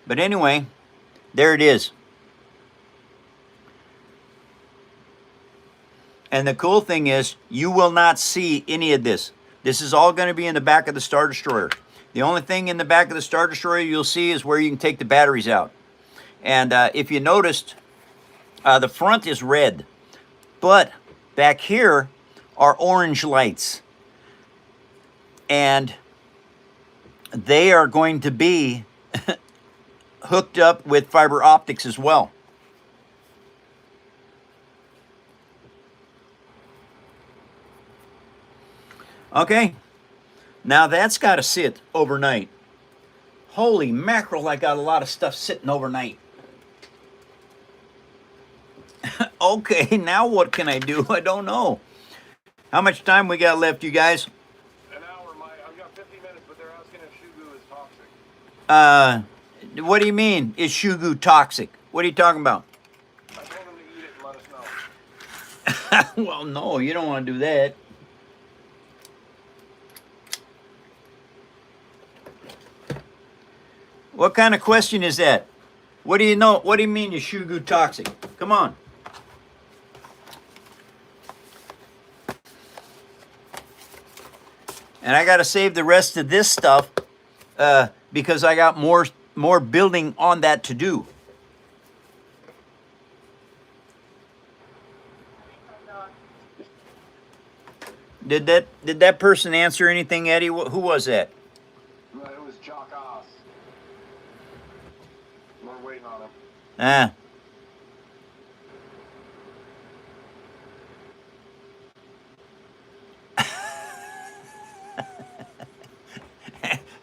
But anyway, there it is. And the cool thing is, you will not see any of this. This is all going to be in the back of the Star Destroyer. The only thing in the back of the Star Destroyer you'll see is where you can take the batteries out. And if you noticed, the front is red. But back here are orange lights. And they are going to be hooked up with fiber optics as well. Okay, now that's got to sit overnight. Holy mackerel, I got a lot of stuff sitting overnight. Okay, now what can I do? I don't know. How much time we got left, you guys? An hour, Mike. I've got 50 minutes, but they're asking if shoe goo is toxic. What do you mean? Is shoe goo toxic? What are you talking about? I told them to eat it and let us know. Well, no, you don't want to do that. What kind of question is that? What do you know? What do you mean is shoe goo toxic? Come on. And I got to save the rest of this stuff because I got more building on that to do. Did that person answer anything, Eddie? Who was that? No, it was Jock Oss. We're waiting on him. Ah.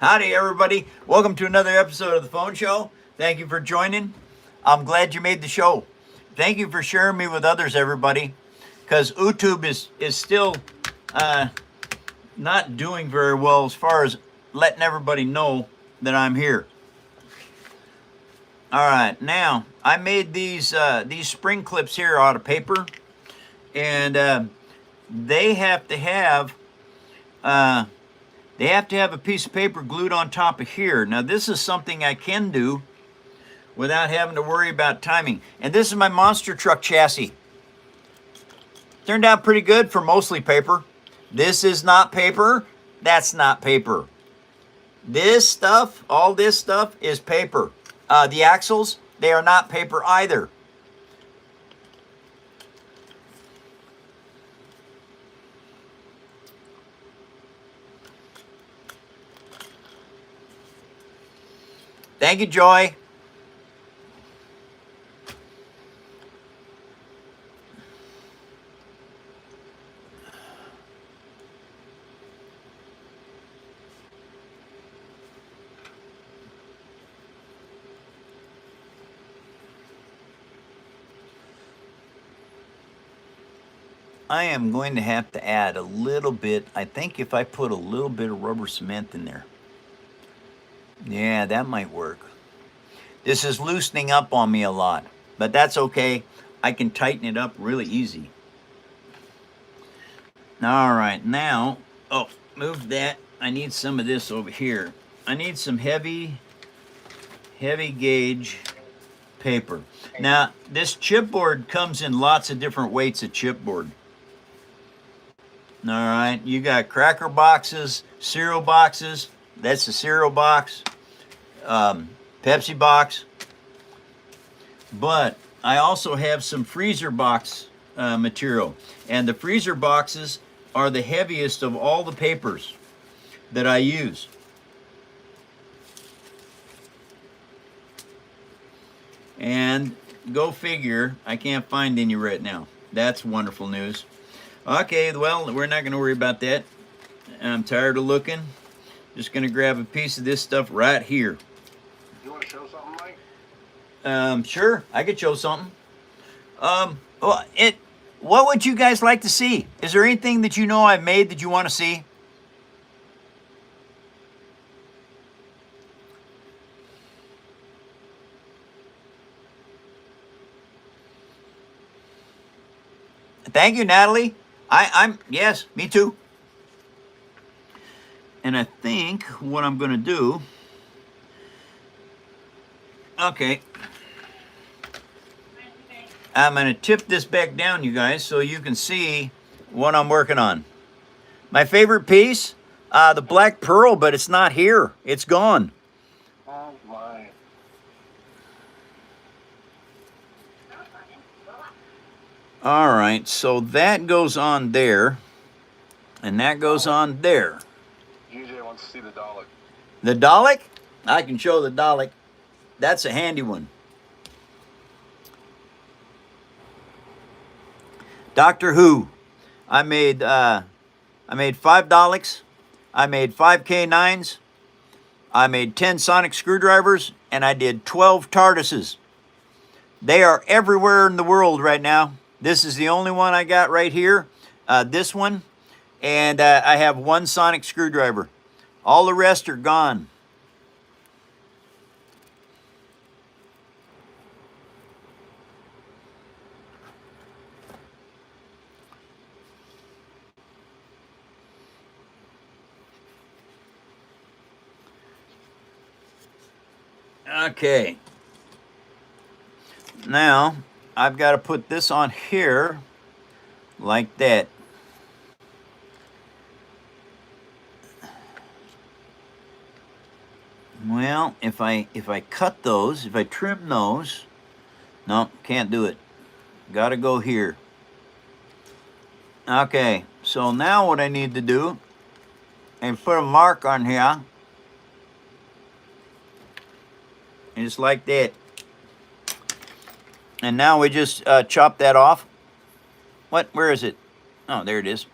Howdy, everybody. Welcome to another episode of The Phone Show. Thank you for joining. I'm glad you made the show. Thank you for sharing me with others, everybody, because YouTube is still not doing very well as far as letting everybody know that I'm here. All right, now I made these spring clips here out of paper, and they have to have a piece of paper glued on top of here. Now this is something I can do without having to worry about timing. And this is my monster truck chassis. Turned out pretty good for mostly paper. This is not paper. That's not paper. This stuff, all this stuff is paper. The axles, they are not paper either. Thank you, Joy. I am going to have to add a little bit. I think if I put a little bit of rubber cement in there, yeah, that might work. This is loosening up on me a lot, but that's okay. I can tighten it up really easy. All right, now, oh, move that. I need some of this over here. I need some heavy gauge paper. Now, this chipboard comes in lots of different weights of chipboard. All right, you got cracker boxes, cereal boxes. That's the cereal box, Pepsi box. But I also have some freezer box material. And the freezer boxes are the heaviest of all the papers that I use. And go figure, I can't find any right now. That's wonderful news. Okay, well, we're not going to worry about that. I'm tired of looking. Just going to grab a piece of this stuff right here. You want to show something, Mike? Sure, I could show something. What would you guys like to see? Is there anything that you know I've made that you want to see? Thank you, Natalie. Yes, me too. And I think what I'm going to do, okay, I'm going to tip this back down, you guys, so you can see what I'm working on. My favorite piece, the black pearl, but it's not here. It's gone. Oh my. All right, so that goes on there, and that goes on there. GJ wants to see the Dalek. The Dalek? I can show the Dalek. That's a handy one. Doctor Who. I made 5 Daleks. I made 5 K9s. I made 10 sonic screwdrivers, and I did 12 TARDISes. They are everywhere in the world right now. This is the only one I got right here. This one. And I have 1 sonic screwdriver. All the rest are gone. Okay. Now, I've got to put this on here like that. Well, if I cut those, if I trim those, no, can't do it. Got to go here. Okay, so now what I need to do is put a mark on here. Just like that. And now we just chop that off. What? Where is it? Oh, there it is.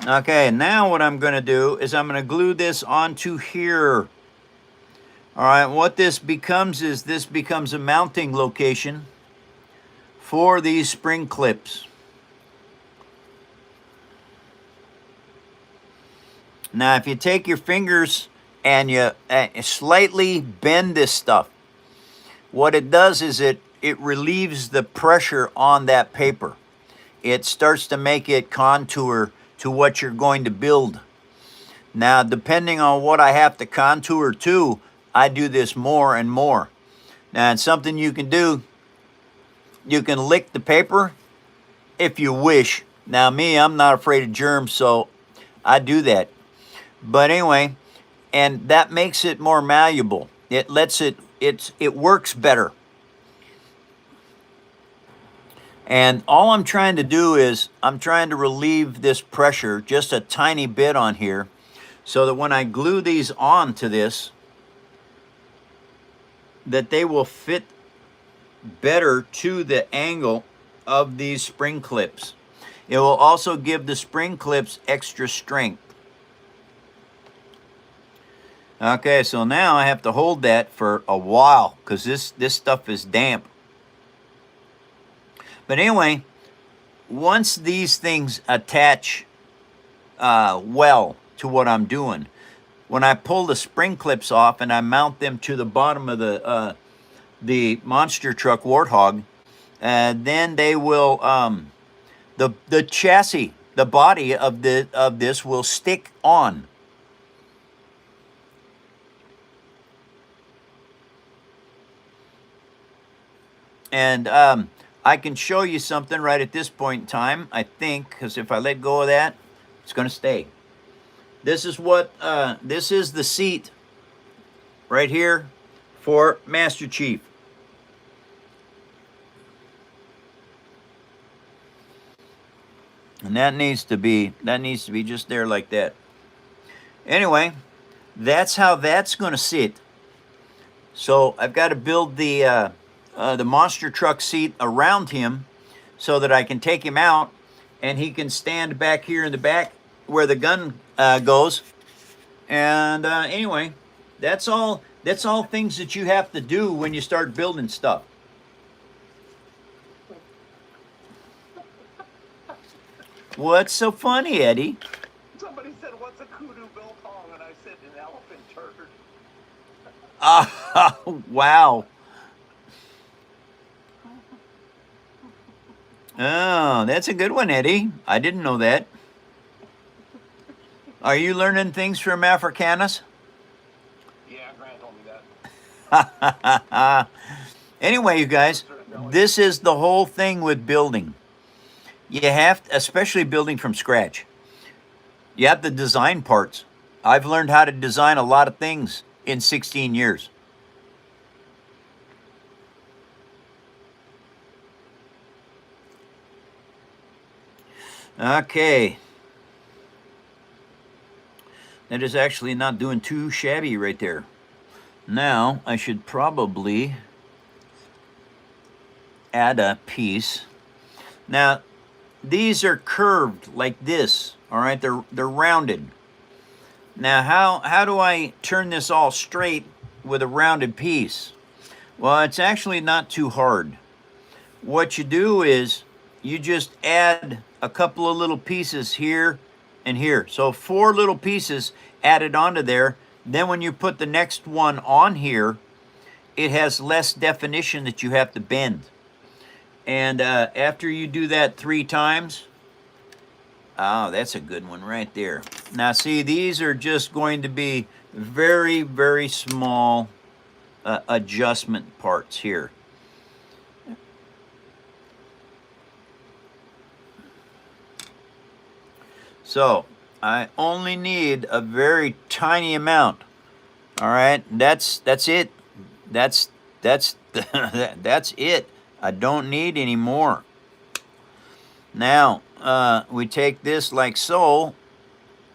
Okay, now what I'm going to do is I'm going to glue this onto here. All right, what this becomes is this becomes a mounting location for these spring clips. Now, if you take your fingers and you slightly bend this stuff, what it does is it relieves the pressure on that paper. It starts to make it contour to what you're going to build. Now, depending on what I have to contour to, I do this more and more. Now, it's something you can do. You can lick the paper if you wish. Now, me, I'm not afraid of germs, so I do that. But anyway, and that makes it more malleable. It lets it works better. And all I'm trying to do is I'm trying to relieve this pressure just a tiny bit on here so that when I glue these onto this, that they will fit better to the angle of these spring clips. It will also give the spring clips extra strength. Okay, so now I have to hold that for a while because this stuff is damp. But anyway, once these things attach well to what I'm doing, when I pull the spring clips off and I mount them to the bottom of the monster truck Warthog, then they will the chassis, the body of this will stick on. And I can show you something right at this point in time, I think, because if I let go of that, it's going to stay. This is what, this is the seat right here for Master Chief. And that needs to be just there like that. Anyway, that's how that's going to sit. So I've got to build the monster truck seat around him so that I can take him out and he can stand back here in the back where the gun goes. And anyway, that's all things that you have to do when you start building stuff. What's so funny, Eddie? Somebody said, "What's a kudu biltong?" And I said, "An elephant turd." Wow. Oh, that's a good one, Eddie. I didn't know that. Are you learning things from Africanus? Yeah, Grant told me that. Anyway, you guys, this is the whole thing with building. You have, especially building from scratch, you have to design parts. I've learned how to design a lot of things in 16 years. Okay. That is actually not doing too shabby right there. Now, I should probably add a piece. Now, these are curved like this, all right? They're rounded. Now, how do I turn this all straight with a rounded piece? Well, it's actually not too hard. What you do is you just add a couple of little pieces here and here. So 4 little pieces added onto there. Then when you put the next one on here, it has less definition that you have to bend. And after you do that 3 times, oh, that's a good one right there. Now see, these are just going to be very, very small adjustment parts here. So I only need a very tiny amount. All right, that's it. That's that's it. I don't need any more. Now we take this like so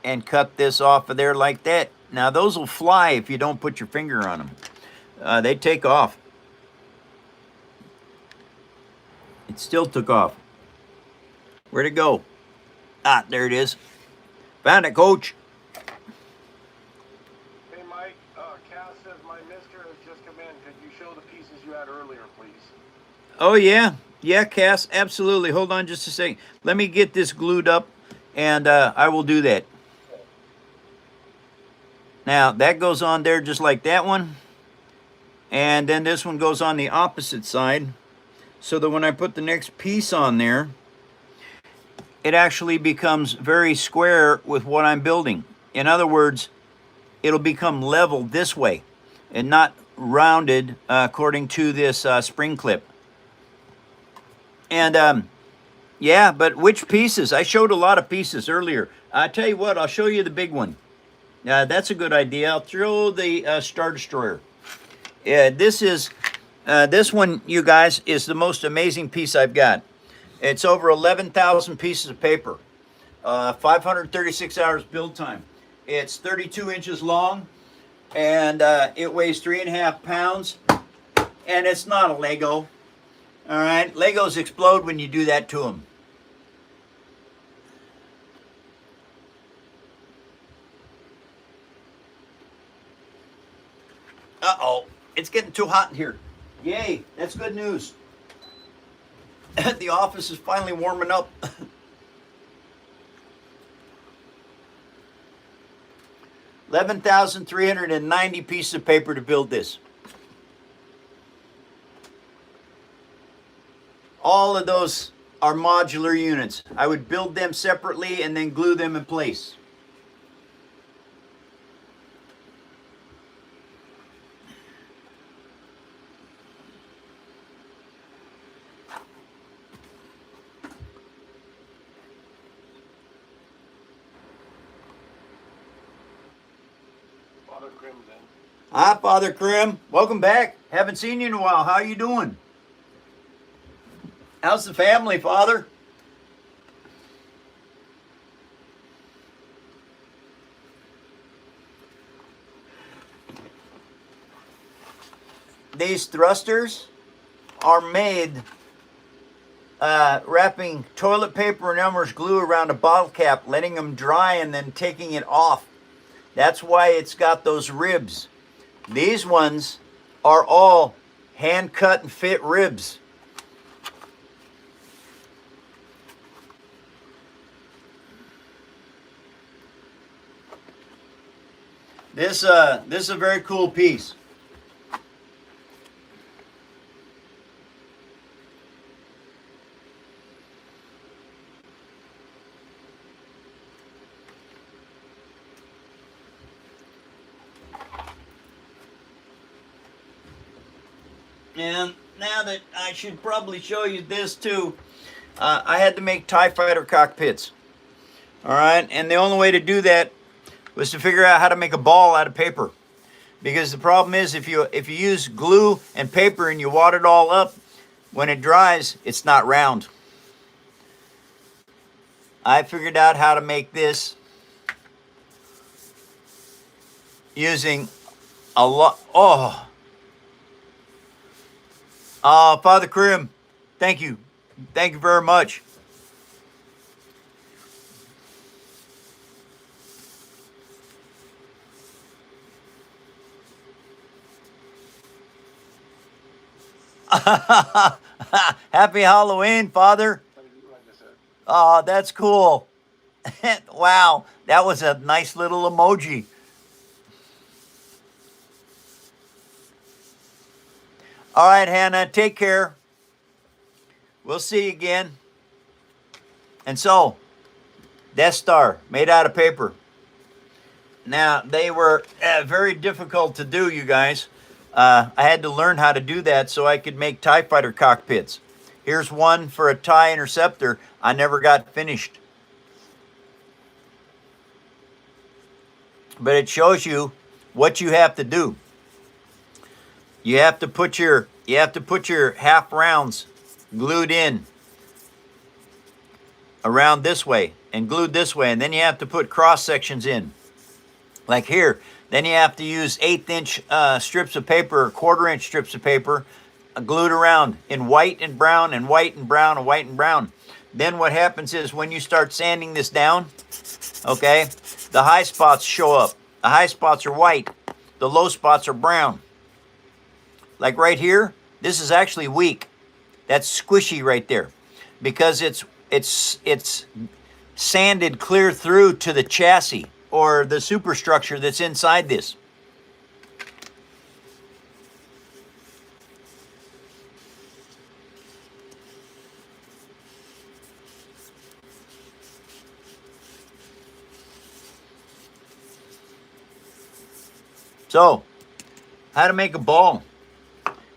and cut this off of there like that. Now those will fly if you don't put your finger on them. They take off. It still took off. Where'd it go? Ah, there it is. Found it, Coach. Hey, Mike, Cass says my mister has just come in. Could you show the pieces you had earlier, please? Oh, yeah. Yeah, Cass, absolutely. Hold on just a second. Let me get this glued up, and I will do that. Now, that goes on there just like that one. And then this one goes on the opposite side, so that when I put the next piece on there, it actually becomes very square with what I'm building. In other words, it'll become level this way and not rounded according to this spring clip. And yeah, but which pieces? I showed a lot of pieces earlier. I tell you what, I'll show you the big one. That's a good idea. I'll throw the Star Destroyer. This one, you guys, is the most amazing piece I've got. It's over 11,000 pieces of paper, 536 hours build time. It's 32 inches long, and it weighs 3.5 pounds, and it's not a Lego. All right, Legos explode when you do that to them. Uh-oh, it's getting too hot in here. Yay, that's good news. The office is finally warming up. 11,390 pieces of paper to build this. All of those are modular units. I would build them separately and then glue them in place. Father Crimson. Hi, Father Krim. Welcome back. Haven't seen you in a while. How are you doing? How's the family, Father? These thrusters are made wrapping toilet paper and Elmer's glue around a bottle cap, letting them dry and then taking it off. That's why it's got those ribs. These ones are all hand cut and fit ribs. This is a very cool piece. And now that I should probably show you this too, I had to make TIE fighter cockpits. All right, and the only way to do that was to figure out how to make a ball out of paper. Because the problem is if you use glue and paper and you wad it all up, when it dries, it's not round. I figured out how to make this using a lot. Oh, Father Krim, thank you. Thank you very much. Happy Halloween, Father. Oh, that's cool. Wow, that was a nice little emoji. All right, Hannah, take care. We'll see you again. And so, Death Star, made out of paper. Now, they were very difficult to do, you guys. I had to learn how to do that so I could make TIE fighter cockpits. Here's one for a TIE interceptor I never got finished. But it shows you what you have to do. You have to put your half rounds glued in around this way and glued this way, and then you have to put cross sections in. Like here, then you have to use 1/8 inch strips of paper or 1/4 inch strips of paper glued around in white and brown and white and brown and white and brown. Then what happens is when you start sanding this down, okay, the high spots show up. The high spots are white. The low spots are brown. Like right here, this is actually weak. That's squishy right there because it's sanded clear through to the chassis or the superstructure that's inside this. So, how to make a ball.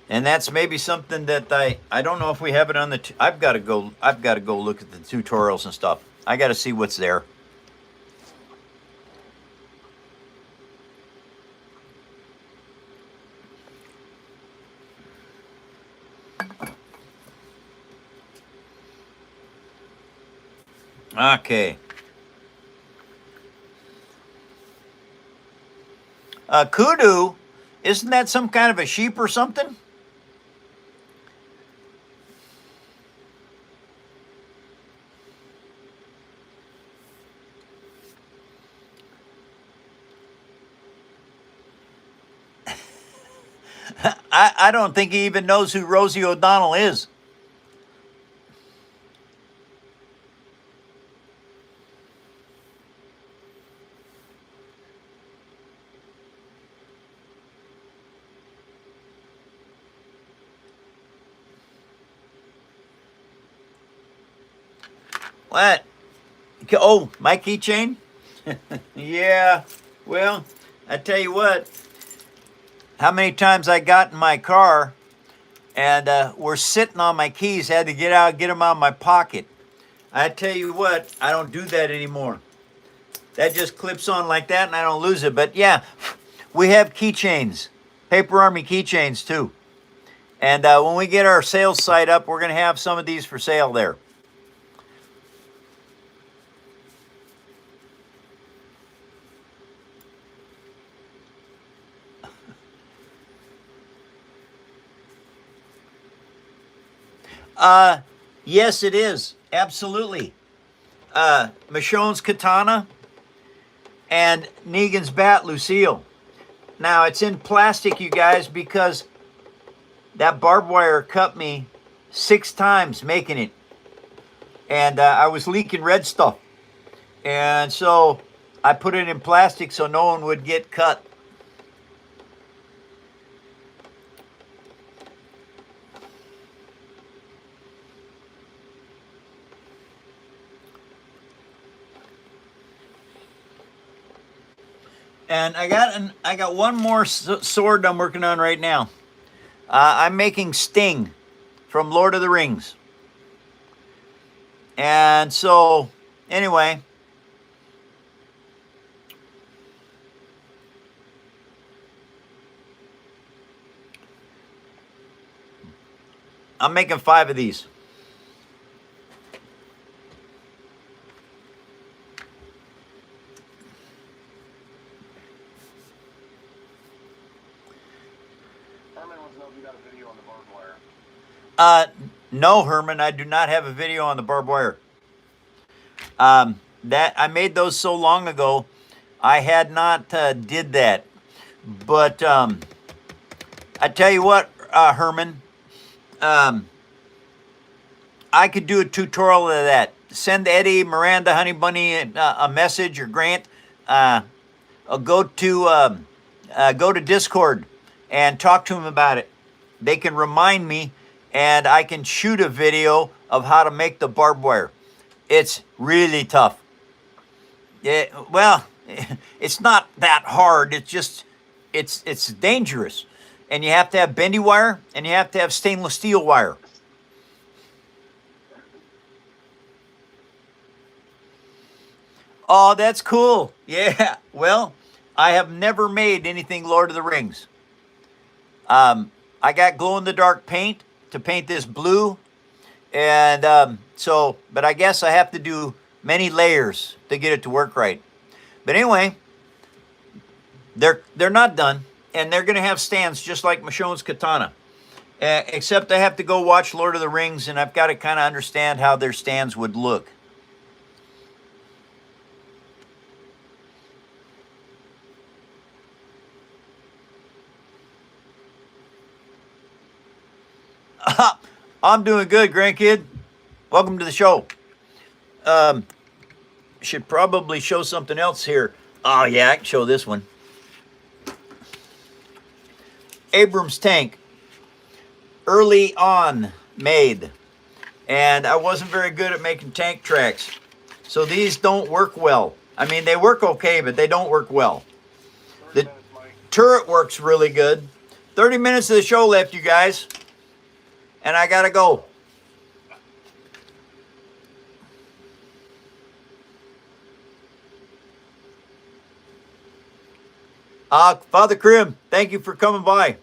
And that's maybe something that I don't know if we have it on the I've got to go look at the tutorials and stuff. I got to see what's there. Okay. Kudu, isn't that some kind of a sheep or something? I don't think he even knows who Rosie O'Donnell is. What? Oh, my keychain? Yeah. Well, I tell you what. How many times I got in my car and were sitting on my keys, had to get out, get them out of my pocket. I tell you what, I don't do that anymore. That just clips on like that and I don't lose it. But yeah, we have keychains, Paper Army keychains too. And when we get our sales site up, we're going to have some of these for sale there. Yes, it is. Absolutely. Michonne's katana and Negan's bat, Lucille. Now, it's in plastic, you guys, because that barbed wire cut me 6 times making it. And I was leaking red stuff. And so I put it in plastic so no one would get cut. And I got one more sword I'm working on right now. I'm making Sting from Lord of the Rings. And so, anyway, I'm making 5 of these. Herman wants to know if you got a video on the barbed wire. No, Herman, I do not have a video on the barbed wire. That I made those so long ago, I had not did that. But I tell you what, Herman, I could do a tutorial of that. Send Eddie, Miranda, Honey Bunny a message, or Grant. Go to Discord and talk to them about it. They can remind me, and I can shoot a video of how to make the barbed wire. It's really tough. Well, it's not that hard. It's just, it's dangerous. And you have to have bendy wire, and you have to have stainless steel wire. Oh, that's cool. Yeah. Well, I have never made anything Lord of the Rings. I got glow-in-the-dark paint to paint this blue. And but I guess I have to do many layers to get it to work right. But anyway, they're not done. And they're going to have stands just like Michonne's katana. Except I have to go watch Lord of the Rings, and I've got to kind of understand how their stands would look. I'm doing good, grandkid. Welcome to the show. Should probably show something else here. Oh, yeah, I can show this one. Abrams tank. Early on made. And I wasn't very good at making tank tracks. So these don't work well. I mean, they work okay, but they don't work well. 30 The minutes, Mike. turret works really good. 30 minutes of the show left, you guys. And I gotta go. Father Krim, thank you for coming by.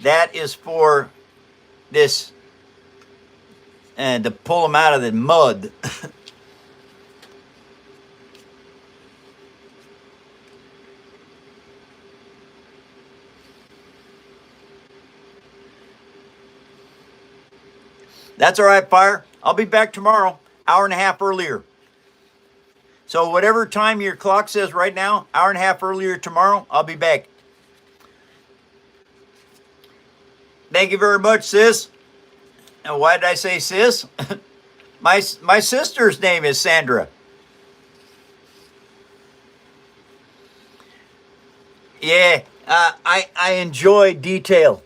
That is for this, and to pull them out of the mud. That's all right, Fire. I'll be back tomorrow, hour and a half earlier. So whatever time your clock says right now, hour and a half earlier tomorrow, I'll be back. Thank you very much, sis. And why did I say sis? My sister's name is Sandra. Yeah, I enjoy detail.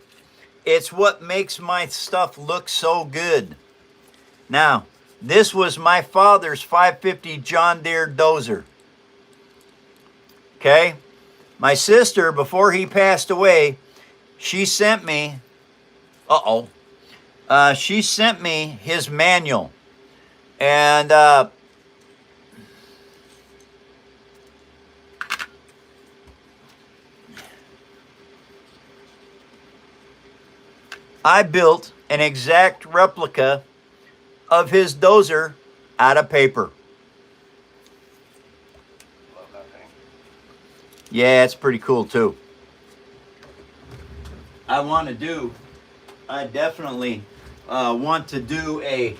It's what makes my stuff look so good. Now, this was my father's 550 John Deere dozer. Okay? My sister, before he passed away, she sent me, she sent me his manual. And I built an exact replica of his dozer out of paper. Love that thing. Yeah, it's pretty cool too. I definitely want to do a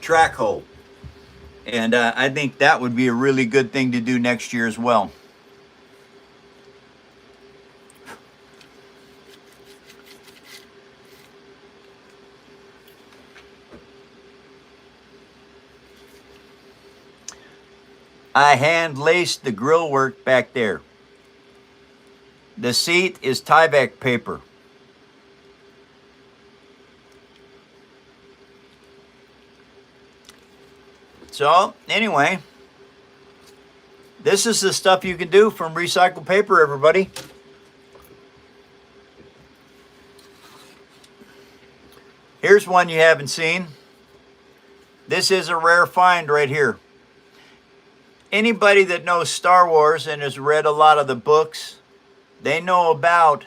track hoe. And I think that would be a really good thing to do next year as well. I hand laced the grill work back there. The seat is Tyvek paper. So, anyway, this is the stuff you can do from recycled paper, everybody. Here's one you haven't seen. This is a rare find right here. Anybody that knows Star Wars and has read a lot of the books, they know about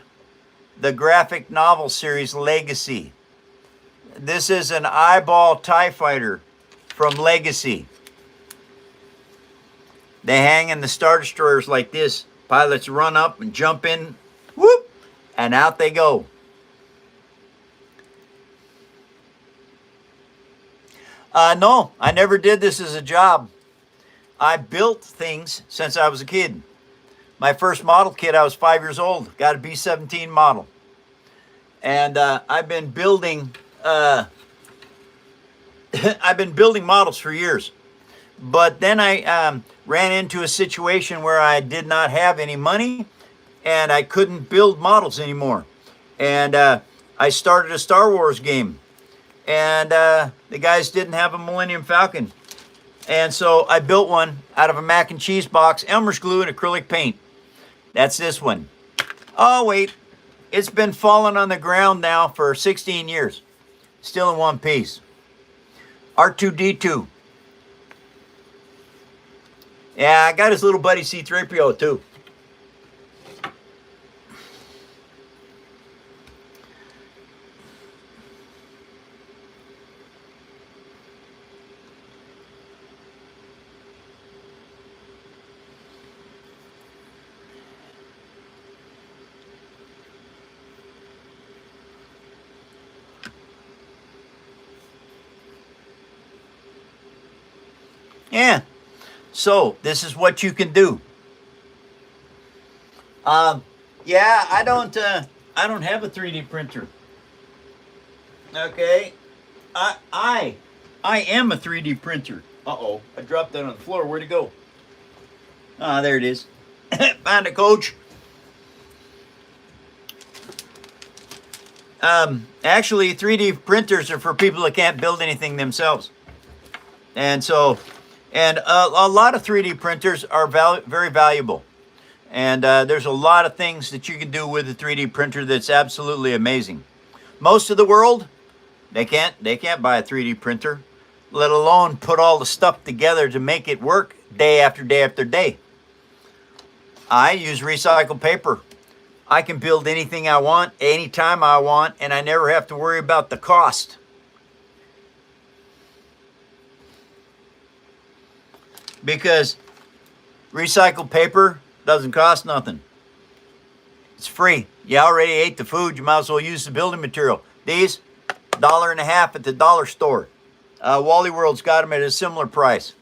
the graphic novel series Legacy. This is an eyeball TIE fighter from Legacy. They hang in the Star Destroyers like this. Pilots run up and jump in, whoop, and out they go. No, I never did this as a job. I built things since I was a kid. My first model kit, I was 5 years old. Got a B-17 model. And I've been building models for years. But then I ran into a situation where I did not have any money and I couldn't build models anymore. And I started a Star Wars game. And the guys didn't have a Millennium Falcon. And so I built one out of a mac and cheese box, Elmer's glue, and acrylic paint. That's this one. Oh, wait. It's been falling on the ground now for 16 years. Still in one piece. R2-D2. Yeah, I got his little buddy C-3PO too. Yeah. So this is what you can do. Yeah, I don't have a 3D printer. Okay, I am a 3D printer. Uh-oh, I dropped that on the floor. Where'd it go? Ah, there it is. Found it, coach. Actually, 3D printers are for people that can't build anything themselves. And so, a lot of 3D printers are very valuable. And there's a lot of things that you can do with a 3D printer that's absolutely amazing. Most of the world, they can't buy a 3D printer, let alone put all the stuff together to make it work day after day after day. I use recycled paper. I can build anything I want, anytime I want, and I never have to worry about the cost. Because recycled paper doesn't cost nothing. It's free. You already ate the food, you might as well use the building material. These, $1.50 at the dollar store. Wally World's got them at a similar price.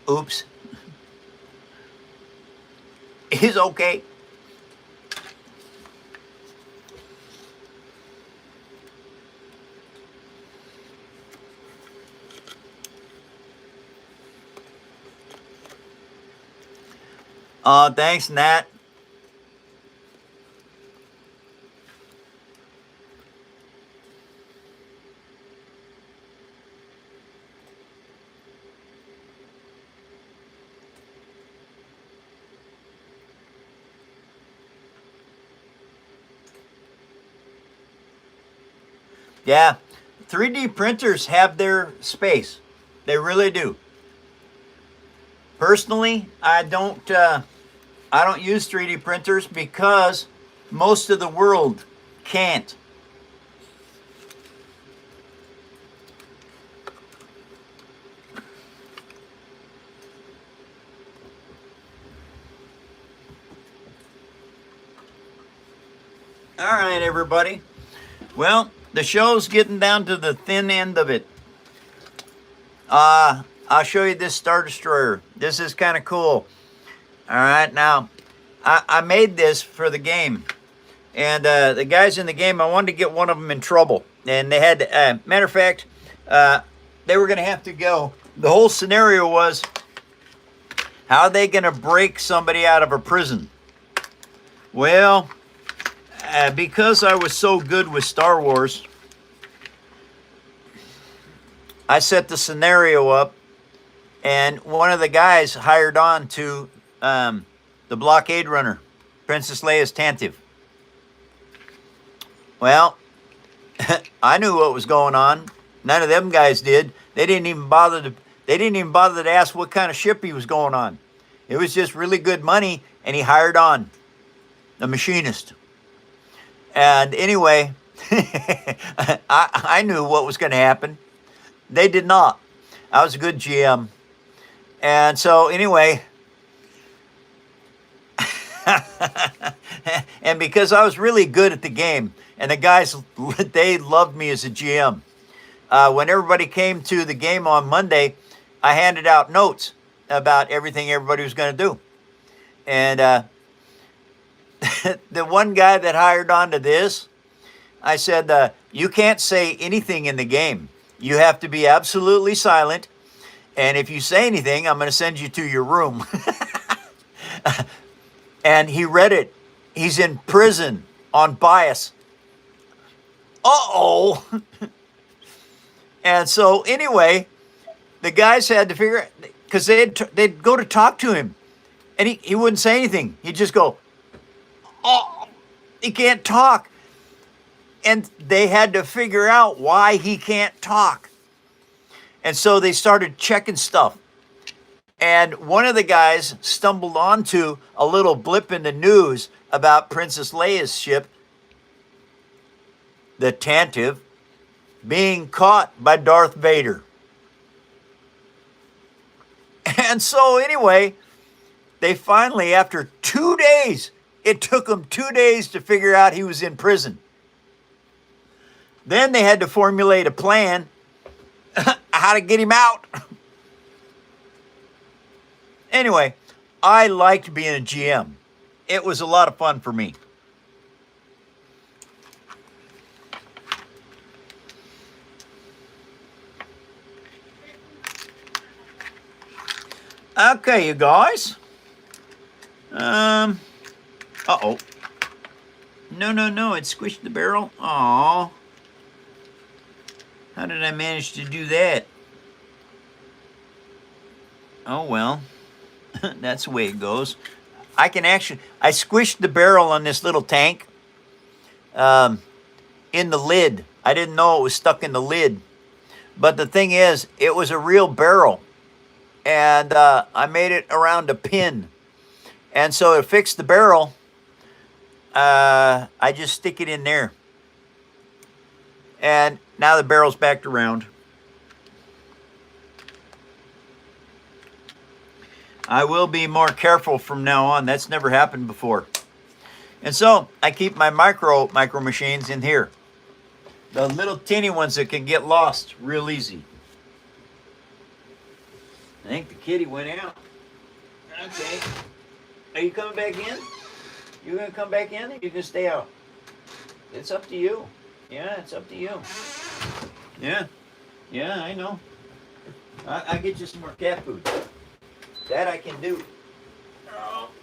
Oops. Is okay. Thanks, Nat. Yeah, 3D printers have their space. They really do. Personally, I don't use 3D printers because most of the world can't. All right, everybody. Well, the show's getting down to the thin end of it. I'll show you this Star Destroyer. This is kind of cool. All right, now, I made this for the game. And the guys in the game, I wanted to get one of them in trouble. And they had, matter of fact, they were going to have to go. The whole scenario was, how are they going to break somebody out of a prison? Well, because I was so good with Star Wars, I set the scenario up, and one of the guys hired on to the blockade runner, Princess Leia's Tantive. Well, I knew what was going on. None of them guys did. They didn't even bother to ask what kind of ship he was going on. It was just really good money, and he hired on the machinist. And anyway, I knew what was going to happen. They did not. I was a good GM. And so anyway, and because I was really good at the game, and the guys, they loved me as a GM. When everybody came to the game on Monday, I handed out notes about everything everybody was going to do. And the one guy that hired on to this, I said, you can't say anything in the game. You have to be absolutely silent. And if you say anything, I'm going to send you to your room. And he read it. He's in prison on bias. Uh-oh. And so anyway, the guys had to figure it, because they'd go to talk to him. And he wouldn't say anything. He'd just go, oh, he can't talk. And they had to figure out why he can't talk. And so they started checking stuff. And one of the guys stumbled onto a little blip in the news about Princess Leia's ship, the Tantive, being caught by Darth Vader. And so anyway, they finally, after 2 days, it took them 2 days to figure out he was in prison. Then they had to formulate a plan how to get him out. Anyway, I liked being a GM. It was a lot of fun for me. Okay, you guys. Uh-oh. No, it squished the barrel. Aw. How did I manage to do that? Oh, well. That's the way it goes. I squished the barrel on this little tank in the lid. I didn't know it was stuck in the lid. But the thing is, it was a real barrel. And I made it around a pin. And so to fix the barrel, I just stick it in there. And now the barrel's backed around. I will be more careful from now on. That's never happened before. And so I keep my micro machines in here. The little teeny ones that can get lost real easy. I think the kitty went out. Okay. Are you coming back in? You gonna come back in, or you can stay out? It's up to you. Yeah, it's up to you. Yeah. Yeah, I know. I get you some more cat food. That I can do.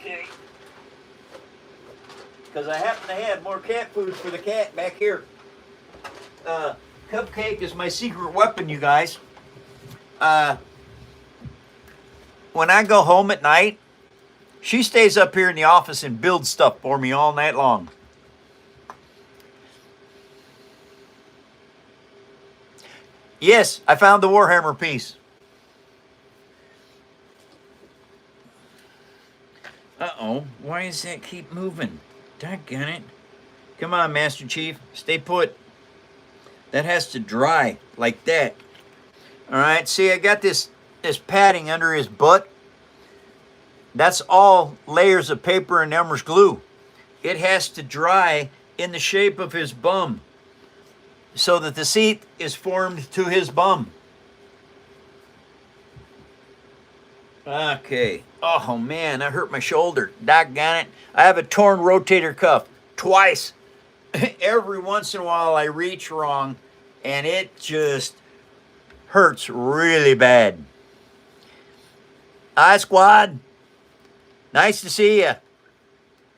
Okay. Because I happen to have more cat food for the cat back here. Cupcake is my secret weapon, you guys. When I go home at night, she stays up here in the office and builds stuff for me all night long. Yes, I found the Warhammer piece. Uh-oh, why does that keep moving? Doggone it. Come on, Master Chief, stay put. That has to dry like that. All right, see, I got this padding under his butt. That's all layers of paper and Elmer's glue. It has to dry in the shape of his bum so that the seat is formed to his bum. Okay. Oh, man, I hurt my shoulder. Doggone it. I have a torn rotator cuff twice. Every once in a while I reach wrong, and it just hurts really bad. Hi, squad. Nice to see you.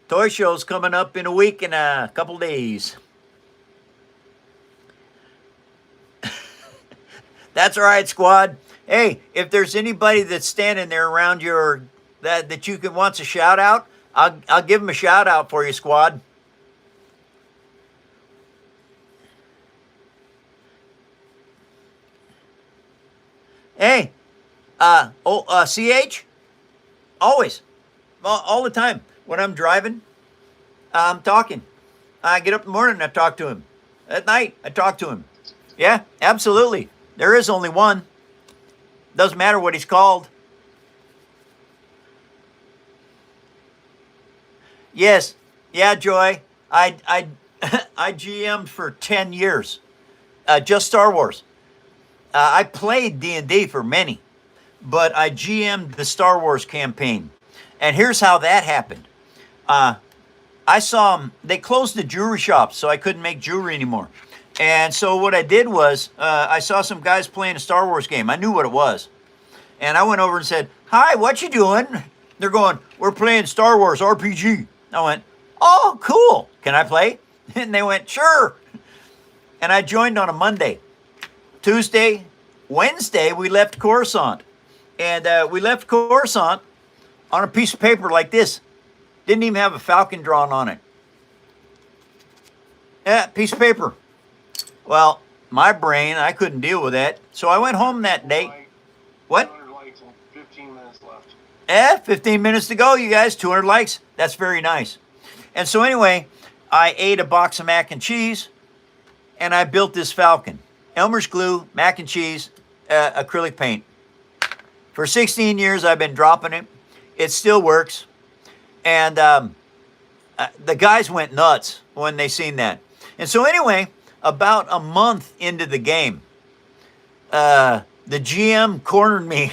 Toy show's coming up in a week and a couple days. That's all right, squad. Hey, if there's anybody that's standing there around you or that you can wants a shout out, I'll give them a shout out for you, squad. Hey, CH, always, all the time. When I'm driving, I'm talking. I get up in the morning and I talk to him. At night, I talk to him. Yeah, absolutely. There is only one. Doesn't matter what he's called. Yes, yeah, Joy. I I GM'd for 10 years, just Star Wars. I played D&D for many, but I GM'd the Star Wars campaign. And here's how that happened. I saw them, they closed the jewelry shop, so I couldn't make jewelry anymore. And so what I did was, I saw some guys playing a Star Wars game. I knew what it was. And I went over and said, "Hi, what you doing?" They're going, "We're playing Star Wars RPG. I went, "Oh, cool. Can I play?" And they went, "Sure." And I joined on a Monday. Tuesday, Wednesday, we left Coruscant. And we left Coruscant on a piece of paper like this. Didn't even have a falcon drawn on it. Yeah, piece of paper. Well, my brain, I couldn't deal with that. So I went home that day. What? 200 likes and 15 minutes left. 15 minutes to go, you guys. 200 likes. That's very nice. And so anyway, I ate a box of mac and cheese, and I built this falcon. Elmer's glue, mac and cheese, acrylic paint. For 16 years, I've been dropping it. It still works. And the guys went nuts when they seen that. And so anyway, about a month into the game, the GM cornered me,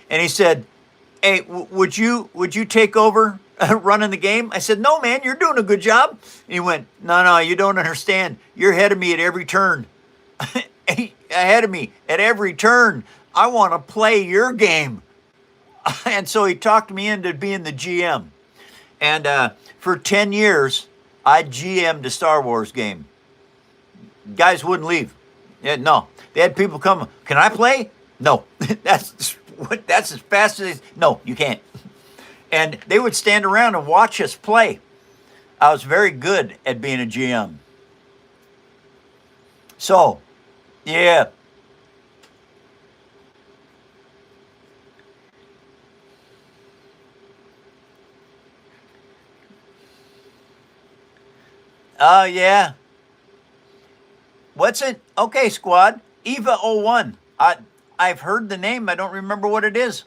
and he said, "Hey, would you take over running the game?" I said, "No, man, you're doing a good job." And he went, No, you don't understand. You're ahead of me at every turn. Ahead of me at every turn. I want to play your game." And so he talked me into being the GM. And for 10 years, I GM'd a Star Wars game. Guys wouldn't leave. Yeah, no. They had people come, "Can I play?" No. That's as fast as no, you can't. And they would stand around and watch us play. I was very good at being a GM. So, yeah. Oh, yeah. What's it? Okay, squad. Eva 01. I've heard the name. I don't remember what it is.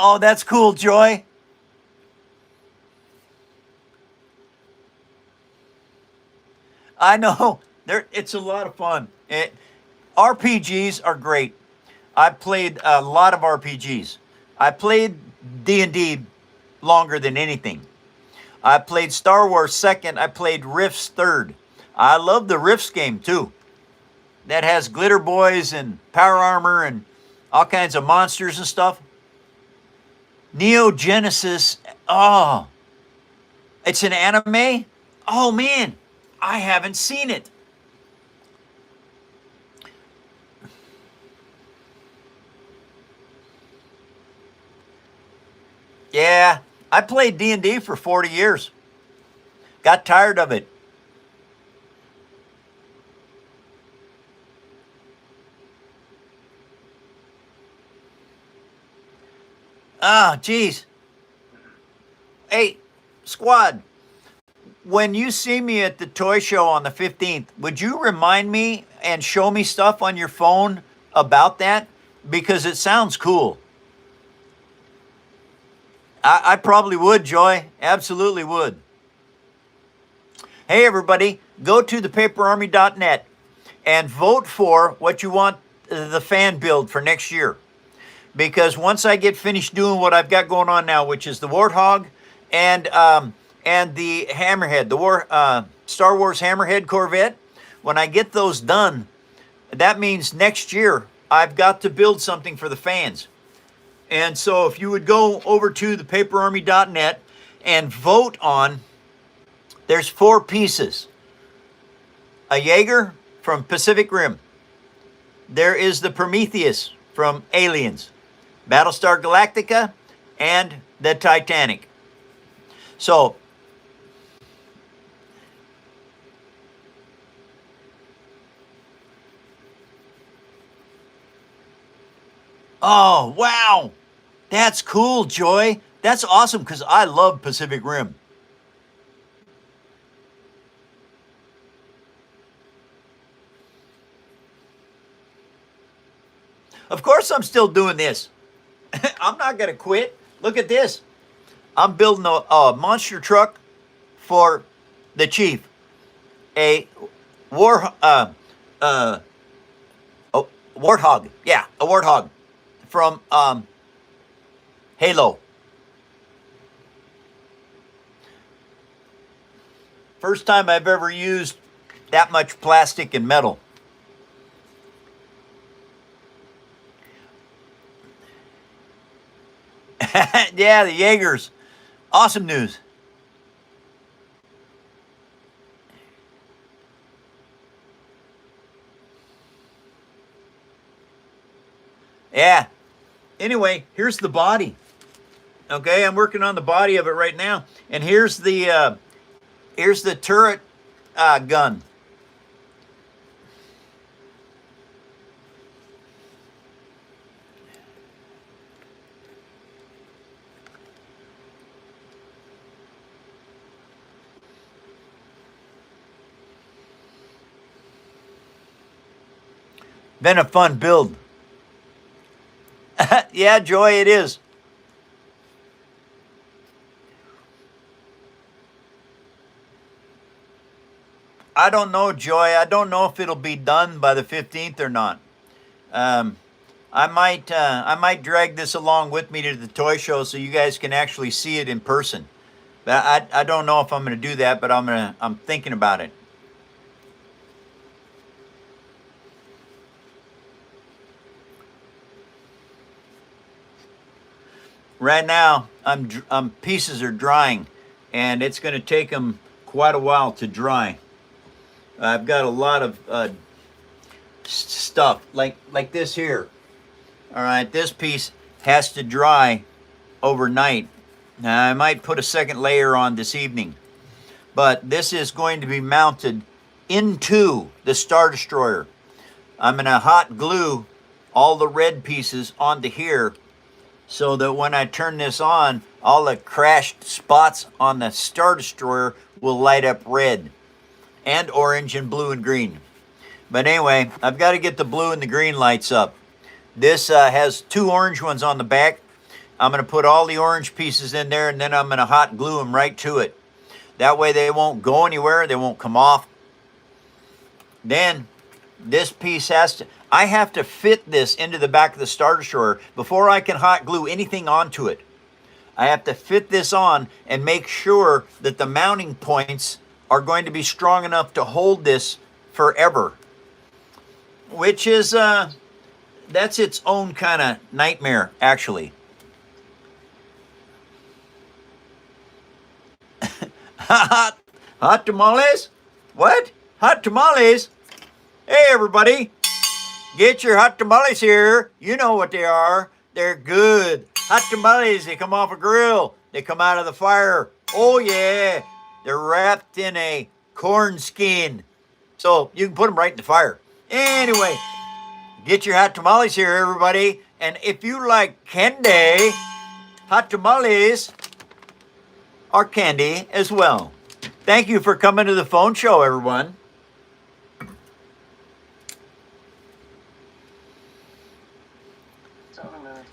Oh, that's cool, Joy. I know. It's a lot of fun. RPGs are great. I played a lot of RPGs. I played D&D longer than anything. I played Star Wars second. I played Rifts third. I love the Rifts game too. That has glitter boys and power armor and all kinds of monsters and stuff. Neo Genesis. Oh, it's an anime? Oh man, I haven't seen it. Yeah, I played D&D for 40 years. Got tired of it. Ah, geez. Hey, squad, when you see me at the toy show on the 15th, would you remind me and show me stuff on your phone about that? Because it sounds cool. I probably would, Joy. Absolutely would. Hey, everybody, go to thepaperarmy.net and vote for what you want the fan build for next year. Because once I get finished doing what I've got going on now, which is the Warthog and the Hammerhead, the Star Wars Hammerhead Corvette, when I get those done, that means next year I've got to build something for the fans. And so if you would go over to thepaperarmy.net and vote on, there's 4 pieces. A Jaeger from Pacific Rim. There is the Prometheus from Aliens, Battlestar Galactica, and the Titanic. So, oh, wow. That's cool, Joy. That's awesome because I love Pacific Rim. Of course, I'm still doing this. I'm not going to quit. Look at this. I'm building a monster truck for the chief. A warthog. Yeah, a warthog from Halo. First time I've ever used that much plastic and metal. Yeah, the Jaegers. Awesome news. Yeah. Anyway, here's the body. Okay, I'm working on the body of it right now. And here's the turret gun. Been a fun build. Yeah, Joy, it is. I don't know, Joy. I don't know if it'll be done by the 15th or not. I might drag this along with me to the toy show so you guys can actually see it in person. But I don't know if I'm going to do that, but I'm thinking about it. Right now, pieces are drying, and it's going to take them quite a while to dry. I've got a lot of stuff like this here. All right, this piece has to dry overnight. Now, I might put a second layer on this evening, but this is going to be mounted into the Star Destroyer. I'm going to hot glue all the red pieces onto here so that when I turn this on, all the crashed spots on the Star Destroyer will light up red and orange and blue and green. But anyway, I've got to get the blue and the green lights up. This has 2 orange ones on the back. I'm going to put all the orange pieces in there, and then I'm going to hot glue them right to it. That way they won't go anywhere, they won't come off. then this piece I have to fit this into the back of the star destroyer before I can hot glue anything onto it. I have to fit this on and make sure that the mounting points are going to be strong enough to hold this forever, which is, that's its own kind of nightmare, actually. Hot tamales? What? Hot tamales? Hey, everybody. Get your hot tamales here. You know what they are. They're good. Hot tamales, they come off a grill. They come out of the fire. Oh, yeah. They're wrapped in a corn skin. So you can put them right in the fire. Anyway, get your hot tamales here, everybody. And if you like candy, hot tamales are candy as well. Thank you for coming to the phone show, everyone.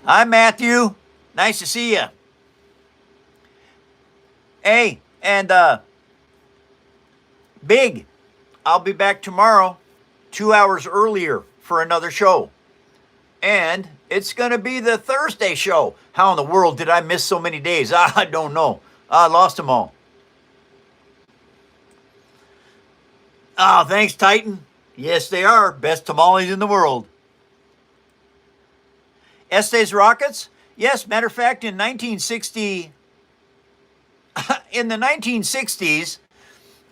Hi, Matthew. Nice to see you. Hey, and Big, I'll be back tomorrow, 2 hours earlier for another show. And it's going to be the Thursday show. How in the world did I miss so many days? I don't know. I lost them all. Oh, thanks, Titan. Yes, they are. Best tamales in the world. Estes Rockets? Yes, matter of fact, in 1960, in the 1960s,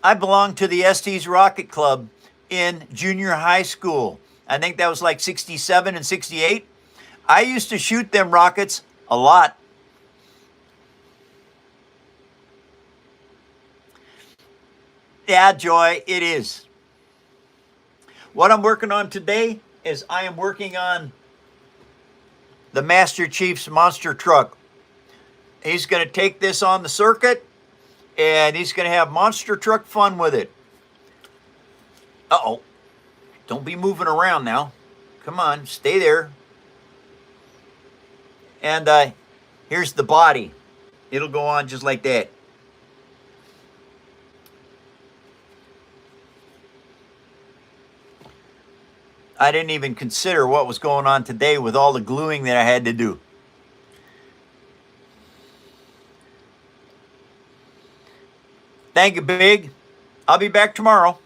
I belonged to the Estes Rocket Club in junior high school. I think that was like 67 and 68. I used to shoot them rockets a lot. Yeah, Joy, it is. What I'm working on today is I am working on the Master Chief's monster truck. He's going to take this on the circuit, and he's going to have monster truck fun with it. Uh-oh. Don't be moving around now. Come on, stay there. And here's the body. It'll go on just like that. I didn't even consider what was going on today with all the gluing that I had to do. Thank you, Big. I'll be back tomorrow.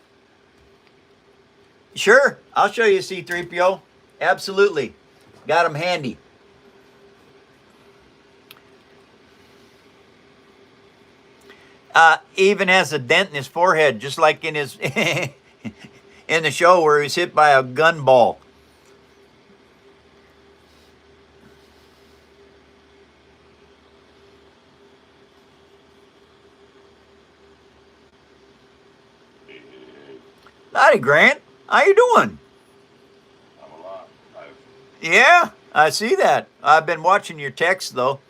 Sure, I'll show you C-3PO. Absolutely. Got him handy. Even has a dent in his forehead, just like in his in the show where he was hit by a gun ball. Howdy, Grant. How you doing? I'm alive. Yeah, I see that. I've been watching your texts though.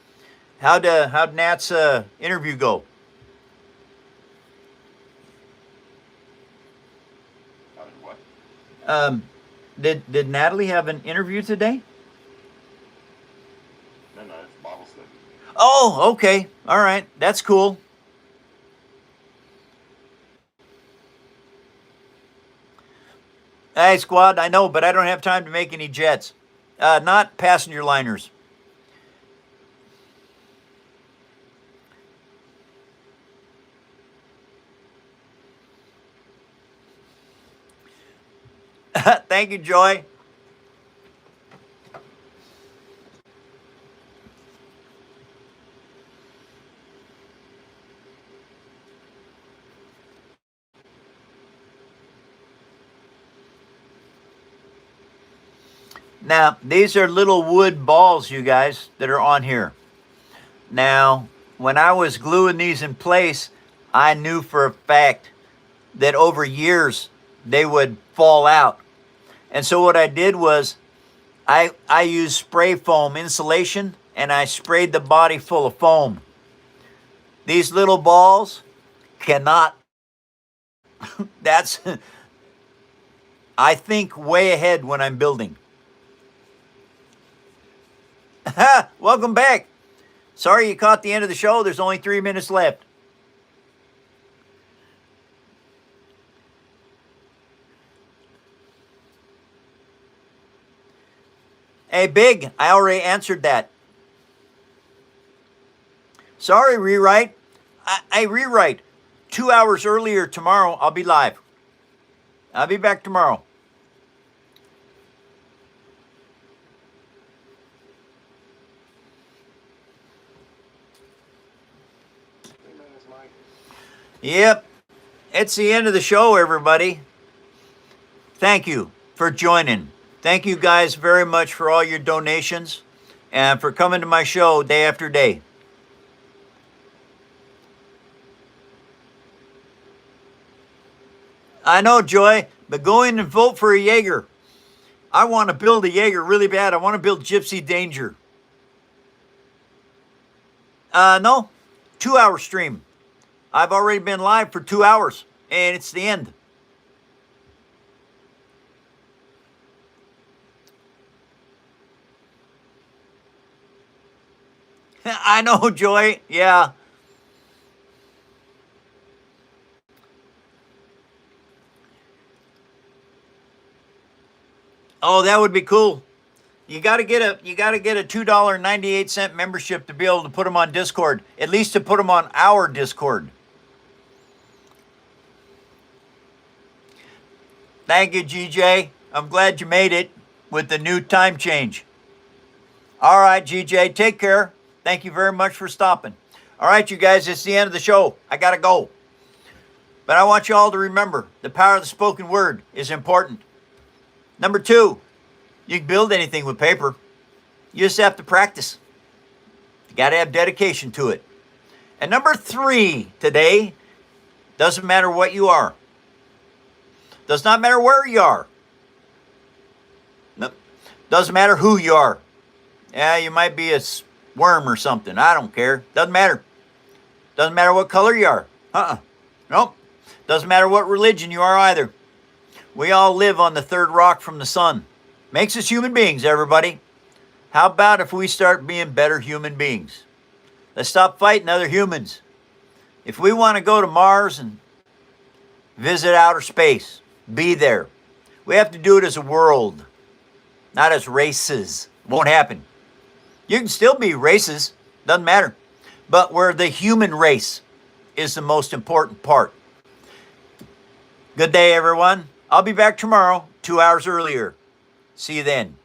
How'd Nat's interview go? What? Did Natalie have an interview today? No, it's Bible study. Oh, okay. All right. That's cool. Hey, squad, I know, but I don't have time to make any jets. Not passenger liners. Thank you, Joy. Now, these are little wood balls, you guys, that are on here. Now, when I was gluing these in place, I knew for a fact that over years they would fall out. And so what I did was I used spray foam insulation, and I sprayed the body full of foam. These little balls cannot. That's, I think way ahead when I'm building. Welcome back. Sorry you caught the end of the show. There's only 3 minutes left. Hey, Big, I already answered that. Sorry, rewrite. I rewrite. 2 hours earlier tomorrow, I'll be live. I'll be back tomorrow. minutes, Mike. Yep. It's the end of the show, everybody. Thank you for joining. Thank you guys very much for all your donations and for coming to my show day after day. I know, Joy, but go in and vote for a Jaeger. I want to build a Jaeger really bad. I want to build Gypsy Danger. No, 2 hour stream. I've already been live for 2 hours and it's the end. I know, Joy. Yeah. Oh, that would be cool. You got to get a $2.98 membership to be able to put them on Discord. At least to put them on our Discord. Thank you, GJ. I'm glad you made it with the new time change. All right, GJ, take care. Thank you very much for stopping. All right, you guys, it's the end of the show. I got to go. But I want you all to remember the power of the spoken word is important. Number 2, you can build anything with paper. You just have to practice. You got to have dedication to it. And number 3 today, doesn't matter what you are. Does not matter where you are. Nope. Doesn't matter who you are. Yeah, you might be a worm or something. I don't care. Doesn't matter. Doesn't matter what color you are. Nope. Doesn't matter what religion you are either. We all live on the third rock from the sun. Makes us human beings, everybody. How about if we start being better human beings? Let's stop fighting other humans. If we want to go to Mars and visit outer space, be there. We have to do it as a world, not as races. Won't happen. You can still be races, doesn't matter. But where the human race is the most important part. Good day, everyone. I'll be back tomorrow, 2 hours earlier. See you then.